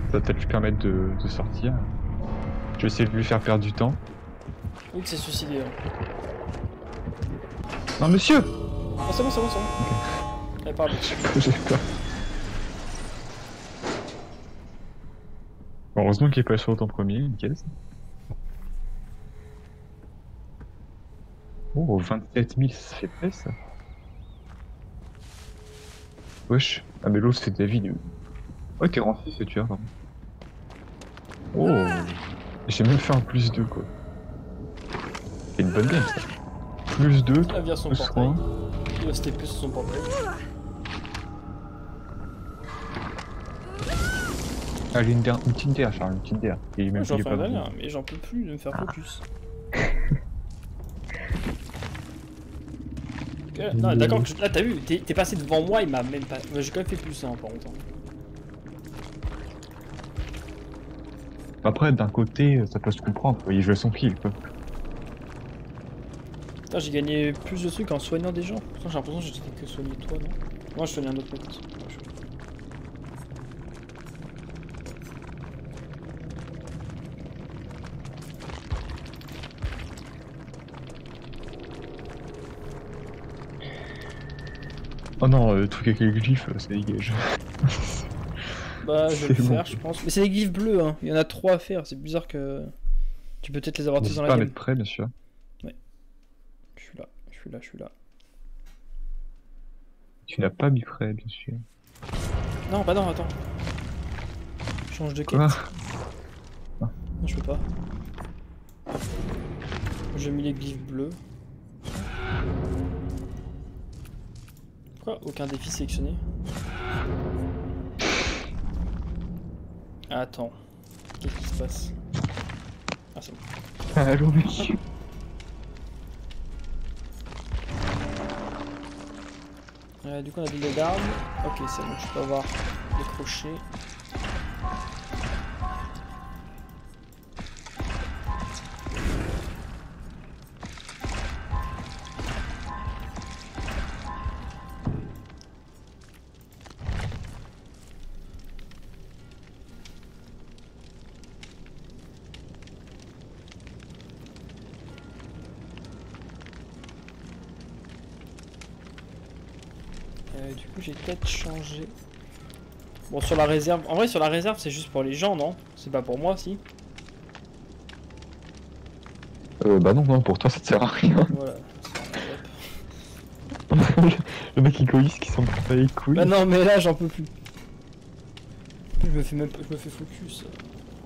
Ça va peut-être lui permettre de sortir. Je vais essayer de lui faire perdre du temps. Oui, que c'est suicidé. Hein. Non monsieur! Oh, c'est bon, c'est bon, c'est bon. Okay. Allez, parle. J'ai peur. Heureusement qu'il est pas sur en premier, nickel. Oh 27 000 ça fait près ça. Wesh. Ah mais l'autre c'est David. Ouais t'es rentré ce tueur pardon. Oh. J'ai même fait un plus 2 quoi. C'est une bonne game ça. Plus 2, Elle vient son plus portail. 3. Il va se TP sur son portail. Allez une petite DA Charles, une petite DA. Et même J'en il est fais pas un bon. dernier, mais j'en peux plus de me faire focus. Non, d'accord, là t'as vu, t'es passé devant moi, il m'a même pas. J'ai quand même fait plus hein, pas longtemps. Après d'un côté ça peut se comprendre, quoi. Il jouait son kill quoi. Putain, j'ai gagné plus de trucs en soignant des gens. Putain, j'ai l'impression que j'étais que soigner toi, non? Moi je soignais un autre mec aussi. Oh non, le truc avec les glyphes, ça dégage. Bah, je vais le C'est bon. faire, je pense. Mais c'est des glyphes bleus, hein. Il y en a 3 à faire. C'est bizarre que. Tu peux peut-être les avoir tous N'hésite dans pas la à game. mettre prêt, bien sûr. Je suis là, je suis là, je suis là. Tu n'as pas mis prêt, bien sûr. Non, bah non, attends. Change de quête. Quoi? Non, je peux pas. J'ai mis les glyphes bleus. Pourquoi aucun défi sélectionné? Attends. Qu'est-ce qui se passe? Ah, c'est bon. Allô, monsieur. Du coup, on a des d'armes. Ok, c'est bon, je peux avoir les crochets. Du coup, j'ai peut-être changé. Bon, sur la réserve. En vrai, sur la réserve, c'est juste pour les gens, non? C'est pas pour moi, si? Bah non, non, pour toi ça te sert à rien. Voilà. Le mec égoïste qui s'en prend pas les couilles. Bah non, mais là, j'en peux plus. Je me fais même pas... Je me fais focus.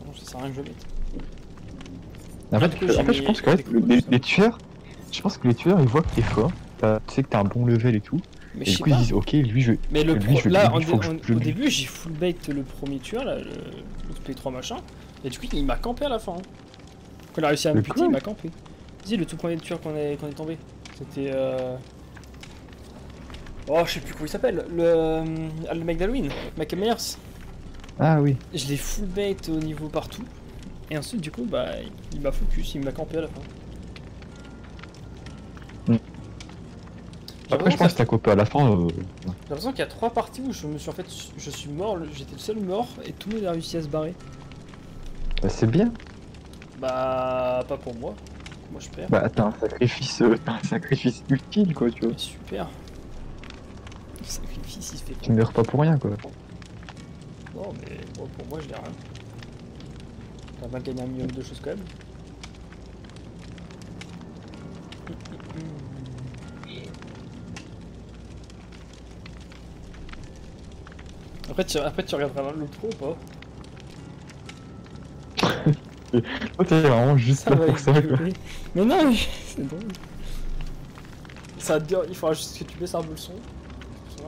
Non, ça sert à rien que je mette. En fait, du coup, j'ai je mis pense que des coups, les tueurs, je pense que les tueurs ils voient que t'es fort, tu sais que t'as un bon level et tout, Mais et je du sais coup ils pas. disent ok, lui je vais. Mais le lui, pro... là, lui, faut que je au le- début, j'ai full bait le premier tueur, là, le P3 machin. Et du coup, il m'a campé à la fin. Hein. Quand il a réussi à me Le buter, quoi il m'a campé. Dis le tout premier tueur qu'on est tombé. C'était oh, je sais plus comment il s'appelle. Le mec d'Halloween, Michael Myers. Ah oui. Je l'ai full bait au niveau partout. Et ensuite, du coup, bah, il m'a focus, il m'a campé à la fin. Après je pense que t'as copé à la fin. J'ai l'impression qu'il y a 3 parties où je me suis en fait, je suis mort, j'étais le seul mort et tout le monde a réussi à se barrer. Bah, c'est bien. Bah, pas pour moi. Moi je perds. Bah t'as un sacrifice utile quoi, tu vois. Super. Le sacrifice il se fait Tu quoi? meurs pas pour rien quoi. Non mais moi, pour moi je l'ai rien. On va gagner un minimum de choses quand même. Après tu regarderas le pro ou pas? Toi t'es vraiment juste là va pour ça quoi. gueuler. Mais non mais c'est drôle. Ça va te dire, il faudra juste que tu baisses un peu le son.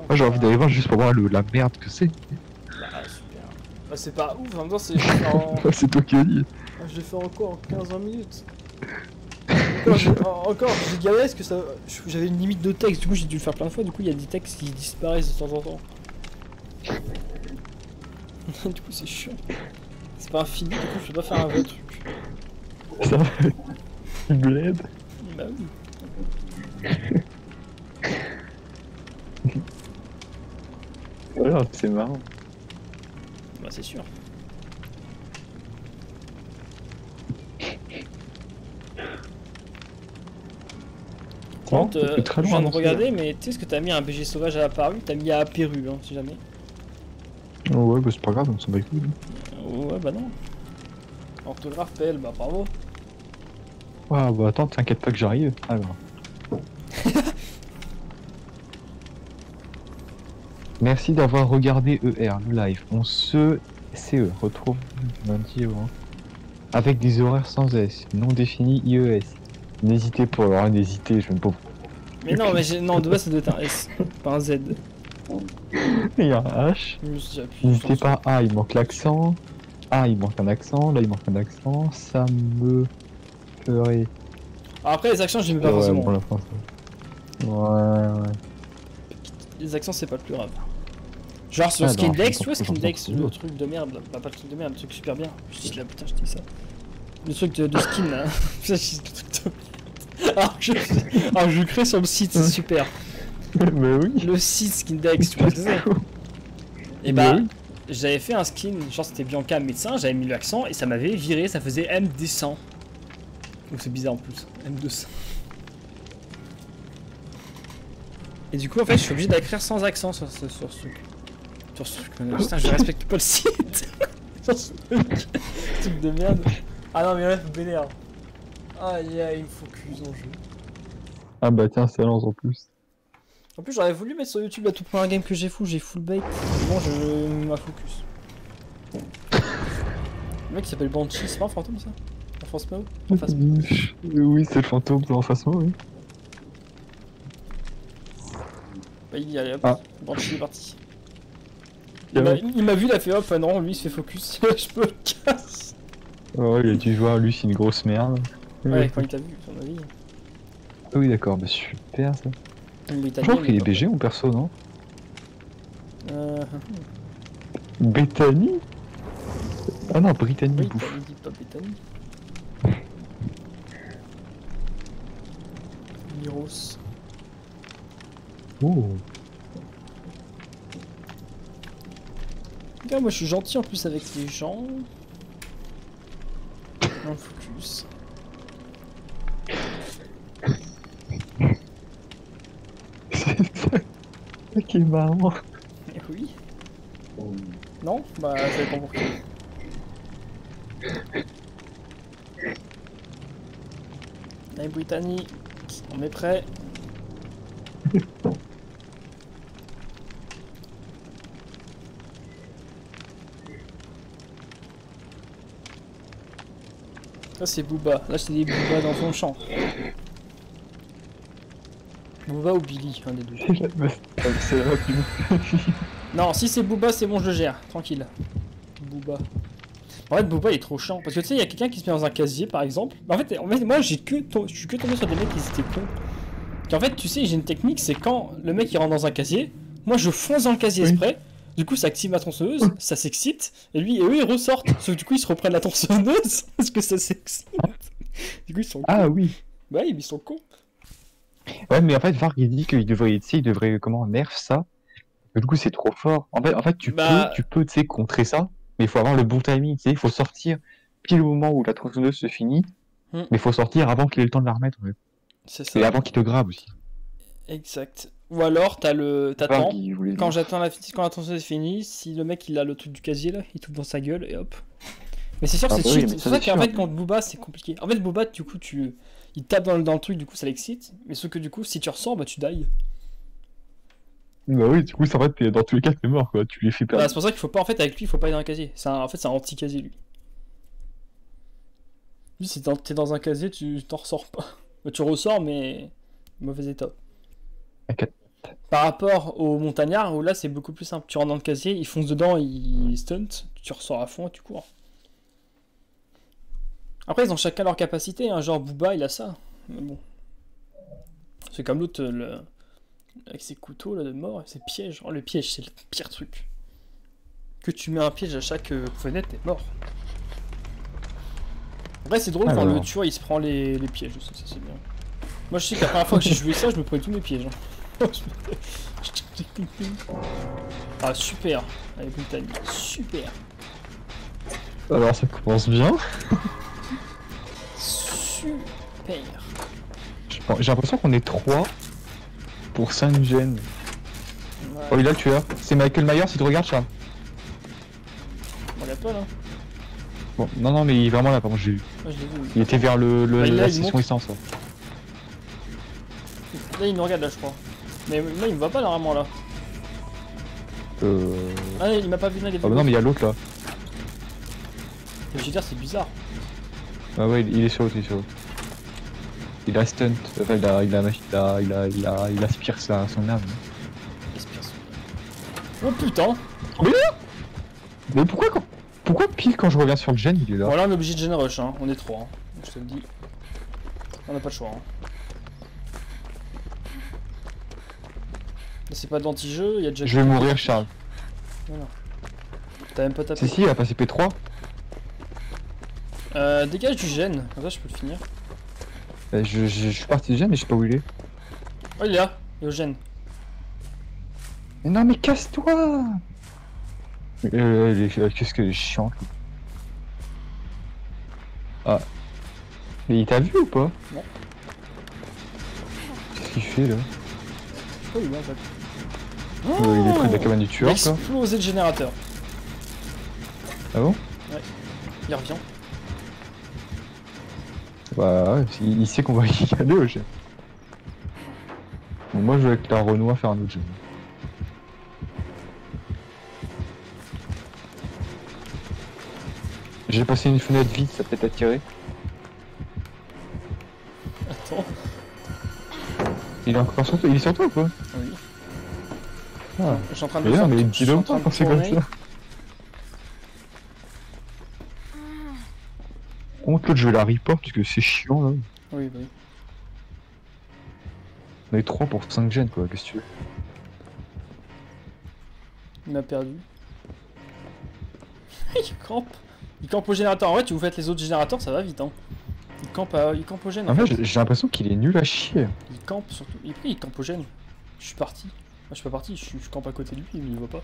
Moi j'ai envie d'aller voir juste pour voir la merde que c'est. Bah super. Bah c'est pas ouf, en même temps c'est en... C'est toi qui as dit. Je l'ai fait encore en 15-20 minutes. Encore j'ai galéré parce que ça... j'avais une limite de texte, du coup j'ai dû le faire plein de fois, du coup il y a des textes qui disparaissent de temps en temps. Du coup c'est chiant. C'est pas infini, du coup je peux pas faire un vrai truc. Ça va. Tu bled. Bah oui. Voilà, c'est marrant. Bah c'est sûr. Oh, Je c'est très viens loin. de regarder, mais tu sais ce que t'as mis un BG sauvage à la parue, t'as mis à Péru, hein, si jamais. Oh, ouais, bah c'est pas grave, on s'en bat les couilles. Ouais, bah non. Orthographe PL, bah bravo. Ah bah attends, t'inquiète pas que j'arrive. Alors. Merci d'avoir regardé ER, le live. On se CE retrouve lundi avec des horaires sans S, non définis IES. N'hésitez pas, alors n'hésitez, je vais pas. Mais non, mais non, de base ça doit être un S, pas un Z. Il y a un H. Je me suis appuyé N'hésitez sur- pas, ah il manque l'accent. Ah il manque un accent, là il manque un accent. Ça me ferait. Après les accents j'aime pas Ouais, forcément. bon, la France. Ouais. Les accents c'est pas le plus grave. Genre sur Ah, non, Skindex, tu j'entends vois pas, Skindex, j'entends le pas. truc de merde, bah pas le truc de merde, le truc super bien. Je dis là putain je dis ça. Le truc de skin là. Putain, je dis le truc de merde. Alors je crée sur le site, c'est super. Mais oui. Le site Skindex, tu vois ce que c'est. Et bah j'avais fait un skin, genre c'était Bianca médecin, j'avais mis l'accent et ça m'avait viré, ça faisait M200. Donc c'est bizarre en plus, M200. Et du coup en fait je suis obligé d'écrire sans accent sur ce truc. Sur ce truc, putain je respecte pas le site. Sur ce truc de merde. Ah non mais là faut vénère. Aïe aïe il me focus en jeu. Ah bah tiens, ça lance en plus. En plus j'aurais voulu mettre sur YouTube la toute première game que j'ai full bait. Bon je m'a focus. Le mec il s'appelle Banshee, c'est pas un fantôme ça? En face Mao? En face Mao. Oui, c'est le fantôme en face moi, oui. Bah il y a hop, Ah. Banshee est parti. Ah ouais. Il m'a vu, il a fait hop, non lui il se fait focus, je me casse. Oh, il a dû voir, lui, c'est une grosse merde. Ouais quand il t'a vu, à mon avis. Ah oui, d'accord, bah super ça. Il est Je crois qu'il est BG mon perso, non? Bethany? Ah non, Brittany, oui, bouffe. il dit pas Bethany. Miros. Oh. Regarde, moi je suis gentil en plus avec les gens. Un focus. Ok, marrant. Eh oui. Non? Bah, ça dépend pour qui. Allez, Brittany, on est prêt. Ça, c'est Booba. Là, c'est des Booba dans son champ. Booba ou Billy, un des deux. C'est la plus. Non, si c'est Booba, c'est bon, je le gère. Tranquille. Booba. En fait, Booba il est trop chiant. Parce que tu sais, il y a quelqu'un qui se met dans un casier par exemple. En fait moi, je suis que tombé sur des mecs qui étaient cons. Et en fait, tu sais, j'ai une technique, c'est quand le mec il rentre dans un casier, moi je fonce dans le casier exprès. Du coup, ça active ma tronçonneuse, ça s'excite. Et eux ils ressortent. Sauf que du coup, ils se reprennent la tronçonneuse parce que ça s'excite. Du coup, ils sont cons. Ah oui. Ouais, mais ils sont cons. Ouais, mais en fait, Varg il dit qu'il devrait, tu sais, il devrait comment nerf ça. Mais du coup, c'est trop fort. En fait, tu peux, tu sais, contrer ça, mais il faut avoir le bon timing, tu sais, il faut sortir pile au moment où la tronçonneuse se finit, mais il faut sortir avant qu'il ait le temps de la remettre. Ouais. C'est ça. Et avant qu'il te grabe aussi. Exact. Ou alors, t'attends. Quand dire. quand la tronçonneuse est finie, si le mec il a le truc du casier là, il touche dans sa gueule et hop. Mais c'est sûr que Ah c'est bah oui, cheat. mais C'est ça, pour ça c'est qu'en sûr. fait, contre Booba, c'est compliqué. En fait, Booba, du coup, il tape dans le truc, du coup, ça l'excite. Mais sauf que du coup, si tu ressors, bah tu die. Bah oui, du coup, en fait, dans tous les cas, t'es mort, quoi. Tu les fais Bah, perdre. c'est pour ça qu'il faut pas, en fait, avec lui, il faut pas aller dans un casier. En fait, c'est un anti-casier, lui. Lui, si t'es dans un casier, tu t'en ressors pas. Bah, tu ressors, mais mauvais état. Ok. Par rapport aux montagnards, où là, c'est beaucoup plus simple. Tu rentres dans le casier, ils foncent dedans, ils stunt, tu ressors à fond et tu cours. Après, ils ont chacun leur capacité, hein. Genre Booba, il a ça. Mais bon. C'est comme l'autre, avec ses couteaux là, de mort, ses pièges. Oh, le piège, c'est le pire truc. Que tu mets un piège à chaque fenêtre, t'es mort. Après, c'est drôle quand le tueur il se prend les pièges aussi, ça c'est bien. Moi, je sais que la première fois que j'ai joué ça, je me prenais tous mes pièges. Hein. Ah, super. Allez, Brittany, super. Alors, ça commence bien. Super. J'ai l'impression qu'on est 3 pour 5 gènes. Ouais. Oh, il a le tueur. C'est Michael Myers, si tu regardes, Charles. On l'a pas là. Bon, non, mais il est vraiment là, par contre, j'ai vu. Moi, je l'ai vu. Il était vers Bah, il la il session monte. essence. Ouais. Là, il me regarde là, je crois. Mais là, il me voit pas normalement là. Ah, il m'a pas vu là, il est Ah bah non, mais il y a l'autre là. Le JDR, c'est bizarre. Ah ouais, il est sur l'autre, il est sur l'autre. Il a stunt, enfin il aspire son âme. Oh putain. Mais pourquoi pile quand je reviens sur le gène il est là? Bon, là, on est obligé de gen rush, hein. On est 3, hein. Je te le dis. On n'a pas le choix, hein. Là, c'est pas d'anti-jeu, il y a déjà... Je vais mourir, Charles. Voilà. T'as même pas tapé. Si, il a passé P3. Dégage du gène, comme ça je peux le finir. Je suis parti de gène mais je sais pas où il est. Oh, il est là, il est au gène. Mais non, mais casse-toi! Qu'est-ce que est chiant. Lui. Ah. Mais il t'a vu ou pas? Non. Qu'est-ce qu'il fait là? Je sais pas où il est en fait. Il est près de la cabane du Il a tueur, quoi. explosé le générateur. Ah bon? Il revient. Bah ouais, il sait qu'on va y aller au gène. Bon, moi je vais avec la Renoir faire un autre gène. J'ai passé une fenêtre vide, ça peut t'attirer. Attends. Il est encore sur toi, il est sur toi ou quoi? Oui. Ah. Je suis en train de Mais non, faire- mais je suis en dis-le train pas de quand c'est comme tourner. ça. Contre l'autre je vais la report parce que c'est chiant là. Oui, oui. On est 3 pour 5 gènes quoi, qu'est-ce que tu veux? Il m'a perdu. Il campe. Il campe au générateur. En vrai, tu vous faites les autres générateurs, ça va vite. Hein. Il campe au gène. En fait j'ai l'impression qu'il est nul à chier. Il campe surtout. Et puis il campe au gène. Je suis parti. Moi, je suis pas parti, je campe à côté de lui, mais il me voit pas.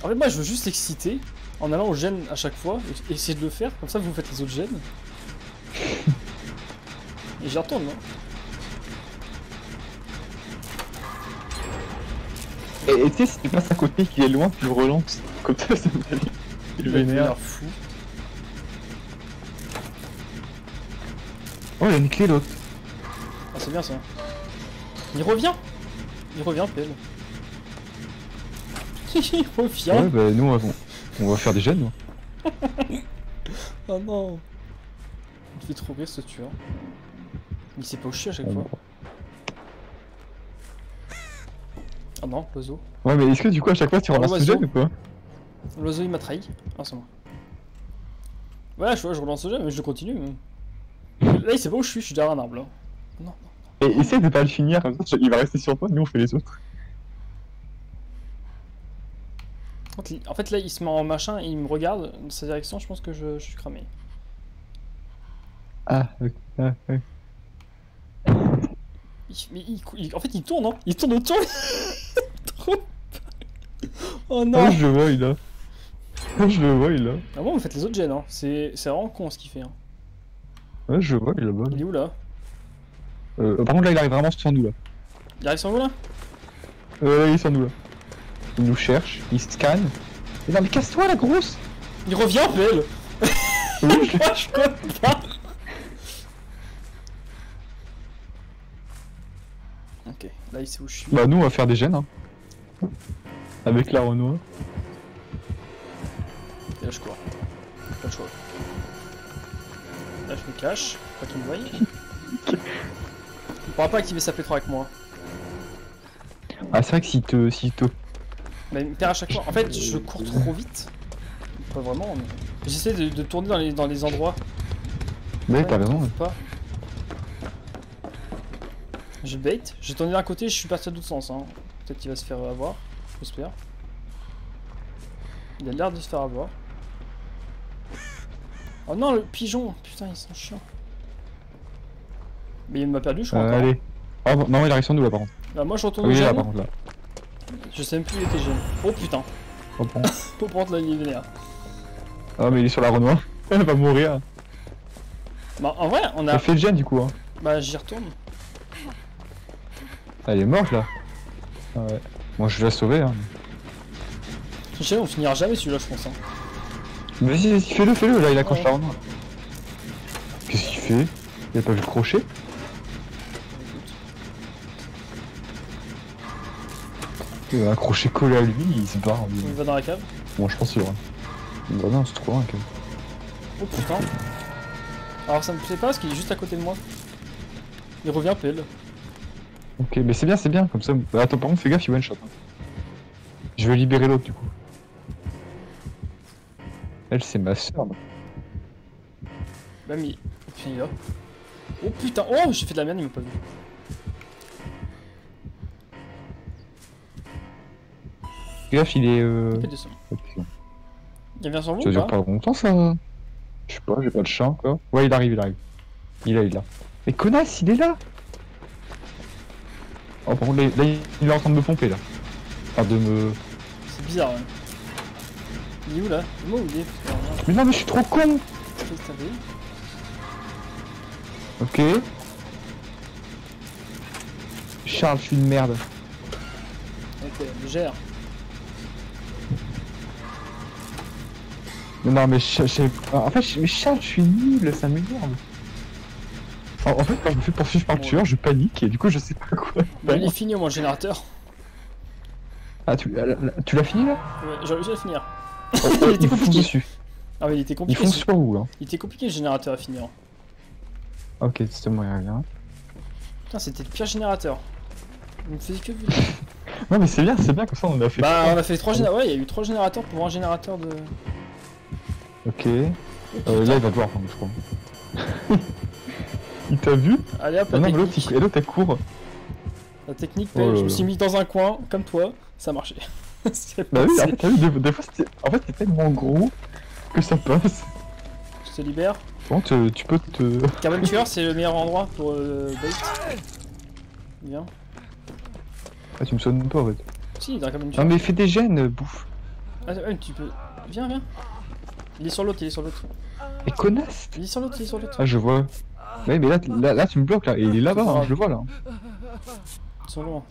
En fait, moi, je veux juste l'exciter en allant au gène à chaque fois. Et essayer de le faire, comme ça vous faites les autres gènes. Et j'y retourne, non? Et tu sais, si tu passes à côté qu'il est loin, tu le relances. Comme ça me fait. Il a l'air fou. Oh, il a une clé l'autre. Ah, c'est bien ça. Il revient. Il revient, Pelle. Il revient. Ouais, bah nous on va faire des gènes. Oh non. Il me fait trop rire ce tueur. Il sait pas où je suis à chaque fois. Ah non, l'oiseau. Ouais, mais est-ce que du coup à chaque fois tu relances ce gène ou quoi? L'oiseau il m'a trahi. Ah, c'est moi. Ouais, je relance le gène, mais je continue. Là, il sait pas où je suis derrière un arbre là. Non. Et essaye de pas le finir, comme ça il va rester sur toi, nous on fait les autres. En fait, là, il se met en machin et il me regarde dans sa direction, je pense que je suis cramé. Ah, ok. Ah, ouais. En fait, il tourne, hein. Il tourne autour. Trop. Oh non. Oh, je le vois, il a. Oh, je le vois, il a. Ah bon, vous faites les autres gènes, hein. C'est vraiment con ce qu'il fait. Hein. Ouais, je le vois, il est là-bas. Il est où là? Par contre, là, il arrive vraiment sur nous là. Il arrive sur vous là? Il est sur nous là. Il nous cherche, il scanne. Mais non, mais casse-toi la grosse! Il revient, Belle. Oui, Moi, je peux pas. Ok, là, il sait où je suis. Bah, nous, on va faire des gènes, hein. Avec la Renault. Et là, je cours. Pas le choix. Là, je me cache. Pas qu'il me voie. Il pourra pas activer sa P3 avec moi. Ah, c'est vrai que s'il te. Bah, il me perd à chaque fois. En fait, je cours trop vite. Pas vraiment, mais... J'essaie de tourner dans les endroits. Ouais, t'as raison. Ouais. Pas. Je bait. J'ai tourné d'un côté, je suis parti à d'autres sens. Hein. Peut-être qu'il va se faire avoir. J'espère. Il a l'air de se faire avoir. Oh non, le pigeon. Putain, ils sont chiants. Mais il m'a perdu, je crois. Encore. Allez. Oh, non, il arrive sur nous là par contre. Bah, moi, je retourne Oui, au là gène. par contre là. Je sais même plus où était gène. Oh putain. Oh, bon. Faut prendre la ligne vénère. Ah, mais il est sur la Renault. Elle va mourir. Bah, en vrai, on a. Elle fait le gène du coup, hein. Bah, j'y retourne. Elle est morte là. Ah ouais. Moi je vais la sauver, hein. Je sais, on finira jamais celui-là, je pense. Hein. Vas-y, fais-le, là il accroche Ouais. la Renault. Qu'est-ce qu'il fait? Il a pas vu le crochet? Il a un crochet collé à lui, il se barre. Il va dans la cave. Bon, je pense qu'il y aura. Bah non, c'est trop loin quand même. Oh putain. Alors ça me plaît pas parce qu'il est juste à côté de moi. Il revient pile. Ok, mais c'est bien, comme ça. Bah, attends, par contre, fais gaffe, il one shot. Hein. Je vais libérer l'autre du coup. Elle, c'est ma soeur. Bah mais... Il est là. Oh putain. Oh, j'ai fait de la merde, il m'a pas vu. Fais gaffe, il est. Il fait des sons. Ok. Il vient sur vous Ça ou dure pas? pas longtemps ça. Je sais pas, j'ai pas de chat encore. Ouais, il arrive. Il est là. Mais connasse, il est là. Oh, par contre, là, il est en train de me pomper là. Enfin, de me. C'est bizarre. Ouais. Il est où là? Moi où il est? Mais non, mais je suis trop con. Qu'est-ce que t'as vu? Ok. Charles, je suis une merde. Ok, je gère. Mais non, mais en fait, mais Charles, je suis nul, ça m'énerve. En fait, quand je me fais poursuivre par le tueur, je panique et du coup, je sais pas quoi. Bah, il est fini au moins le générateur. Ah, tu l'as fini là? Ouais, j'ai réussi à le finir. Il était compliqué. dessus. Ah mais il était Ils compliqué. font sur où là? Il était compliqué le générateur à finir. Ok, c'est moi, rien. Putain, c'était le pire générateur. Il me faisait que vu. Non, mais c'est bien, comme ça on a fait. Bah, on a fait 3 générateurs. Ouais, il y a eu 3 générateurs pour un générateur de. Ok. Là, il va devoir, je crois. Il t'a vu? Allez hop, Ah la non, mais technique. l'autre elle court. La technique, Oh là je me là. suis mis dans un coin, comme toi, ça marchait. C'est Bah oui, en passé. fait, t'as vu, des fois, c'est tellement gros que ça passe. Je te libère. Bon, tu peux te. Carbone tueur, c'est le meilleur endroit pour bait. Viens. Ah, tu me sonnes pas en fait. Si, il est dans carbone Non, tueur. mais fais des gènes, bouffe. Ah, ouais, tu peux. Viens, viens. Il est sur l'autre, il est sur l'autre. Et connasse! Il est sur l'autre, il est sur l'autre. Ah, je vois. Ouais, mais là, tu me bloques là, et il est là-bas, hein, je le vois là. Ils sont loin.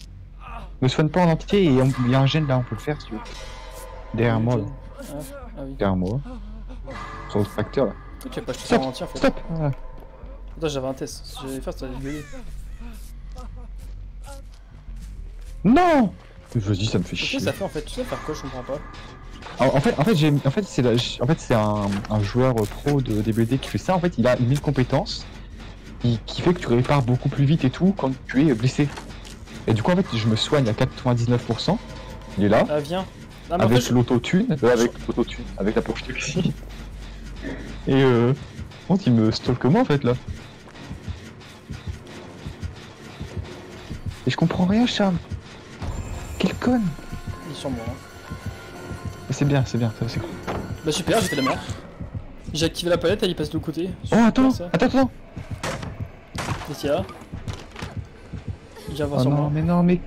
Me soigne pas en entier et il y a un gène là, on peut le faire si tu veux. Derrière moi là. Ah oui. Derrière moi. Sur le tracteur là. Toi, tu as pas acheté ça en entier en fait. Stop. Ah. Attends, j'avais un test. Si j'allais faire, ça allait gueuler. Non. Vas-y, ça me fait Qu'est-ce chier. que ça fait en fait? Tu sais faire quoi? Je comprends pas. En fait, c'est un joueur pro de DBD qui fait ça. En fait, il a une compétence qui fait que tu répares beaucoup plus vite et tout quand tu es blessé. Et du coup, en fait, je me soigne à 99%. Il est là. Ah, viens. Ah, mais en Avec fait, l'autotune, avec la poche taxi. Et comment il me stalk moi en fait là. Et je comprends rien, Charles. Quel con. il est sur moi. Hein. C'est bien, ça c'est cool. Bah super, j'ai fait la merde. J'ai activé la palette, elle y passe de l'autre côté. Oh attends, Ça. attends. Qu'est-ce qu'il y a? Il vient voir Oh sur non, moi. mais non, mais.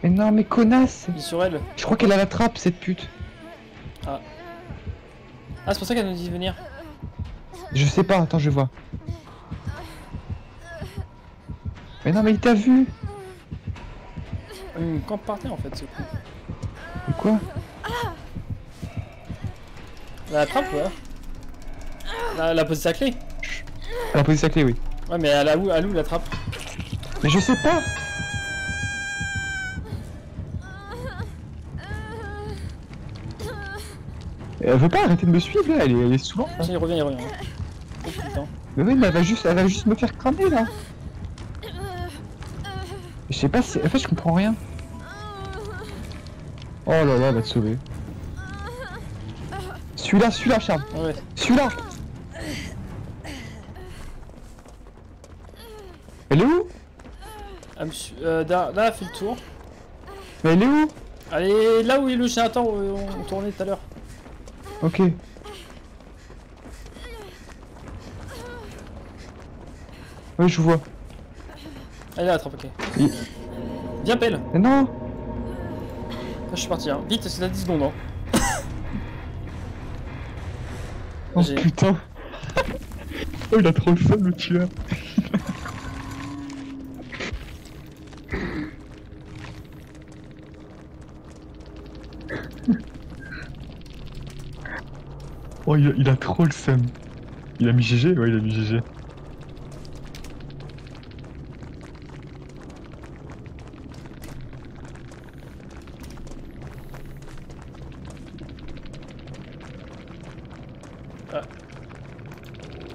Mais non, mais connasse. Il est sur elle. Je crois qu'elle a la trappe cette pute. Ah, c'est pour ça qu'elle nous dit de venir. Je sais pas, attends, je vois. Mais non, mais il t'a vu. Il me campe par terre en fait, ce coup. Mais quoi? La trappe, ouais. Elle a posé sa clé. Elle a posé sa clé, oui. Ouais, mais elle a où la trappe? Mais je sais pas. Elle veut pas arrêter de me suivre là, elle est souvent. Tiens, il revient. Oh putain. Mais oui, mais elle va juste me faire cramer là. Je sais pas si. En fait, je comprends rien. Oh là là, elle va te sauver. Celui-là, Charles. Ouais. Celui-là. Elle est où? Ah, monsieur, là, elle fait le tour. Mais elle est où? Allez, là où est le générateur où on tournait tout à l'heure. Ok. Oui, je vois. Allez, la trappe, ok. Il- Viens, pelle. Mais non. Là, je suis parti, hein. Vite, c'est à 10 secondes, hein. Oh J'ai- putain. Oh, il a trop le fun le tueur. Oh, il a trop le seum. Il a mis GG? Ouais, il a mis GG.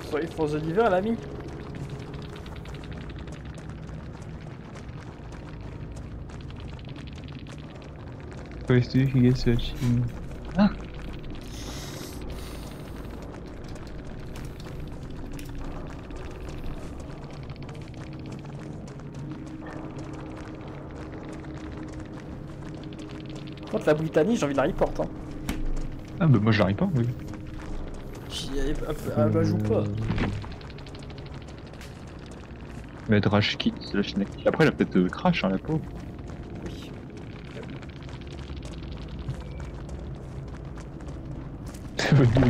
Soyez force de l'hiver, l'ami. Weißt du, hier geht's jetzt hin. Ah. Par contre, la Britannie, j'ai envie de la report, hein. Ah bah moi j'arrive pas, oui. Elle bah, joue pas. Mettre Rage Kit, la Schneck. Après elle a peut-être crash, hein, la pauvre. Oui.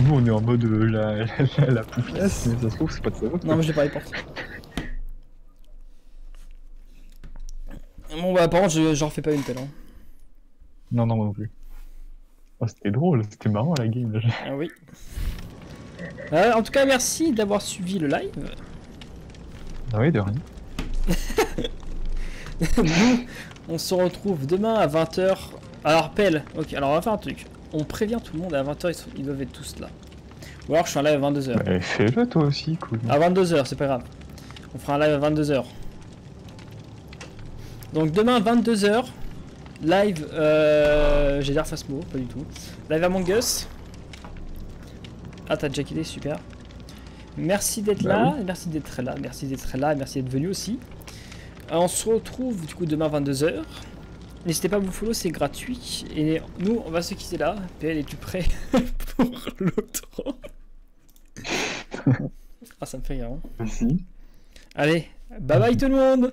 Nous on est en mode la poufiasse, mais ça se trouve c'est pas de sa faute. Non, mais je l'ai pas report. Bon, bah, par contre, j'en refais pas une telle, hein. Non, moi non plus. Oh, c'était drôle, c'était marrant la game. Là. Ah oui. En tout cas, merci d'avoir suivi le live. Ah oui, de rien. Nous, on se retrouve demain à 20h. Alors, pelle. Ok, alors on va faire un truc. On prévient tout le monde à 20h, ils doivent être tous là. Ou alors je suis en live à 22h. Bah, fais-le toi aussi, cool. À 22h, c'est pas grave. On fera un live à 22h. Donc demain 22h, live, j'ai l'air Phasmo, pas du tout. Live Among Us. Ah, t'as déjà quitté, super. Merci d'être là, oui. merci d'être là, merci d'être là, merci d'être venu aussi. On se retrouve du coup demain 22h. N'hésitez pas à vous follow, c'est gratuit. Et nous, on va se quitter là. PL, es-tu prêt pour l'autre? Ah, ça me fait rire. Hein. Merci. Allez, bye bye tout le monde!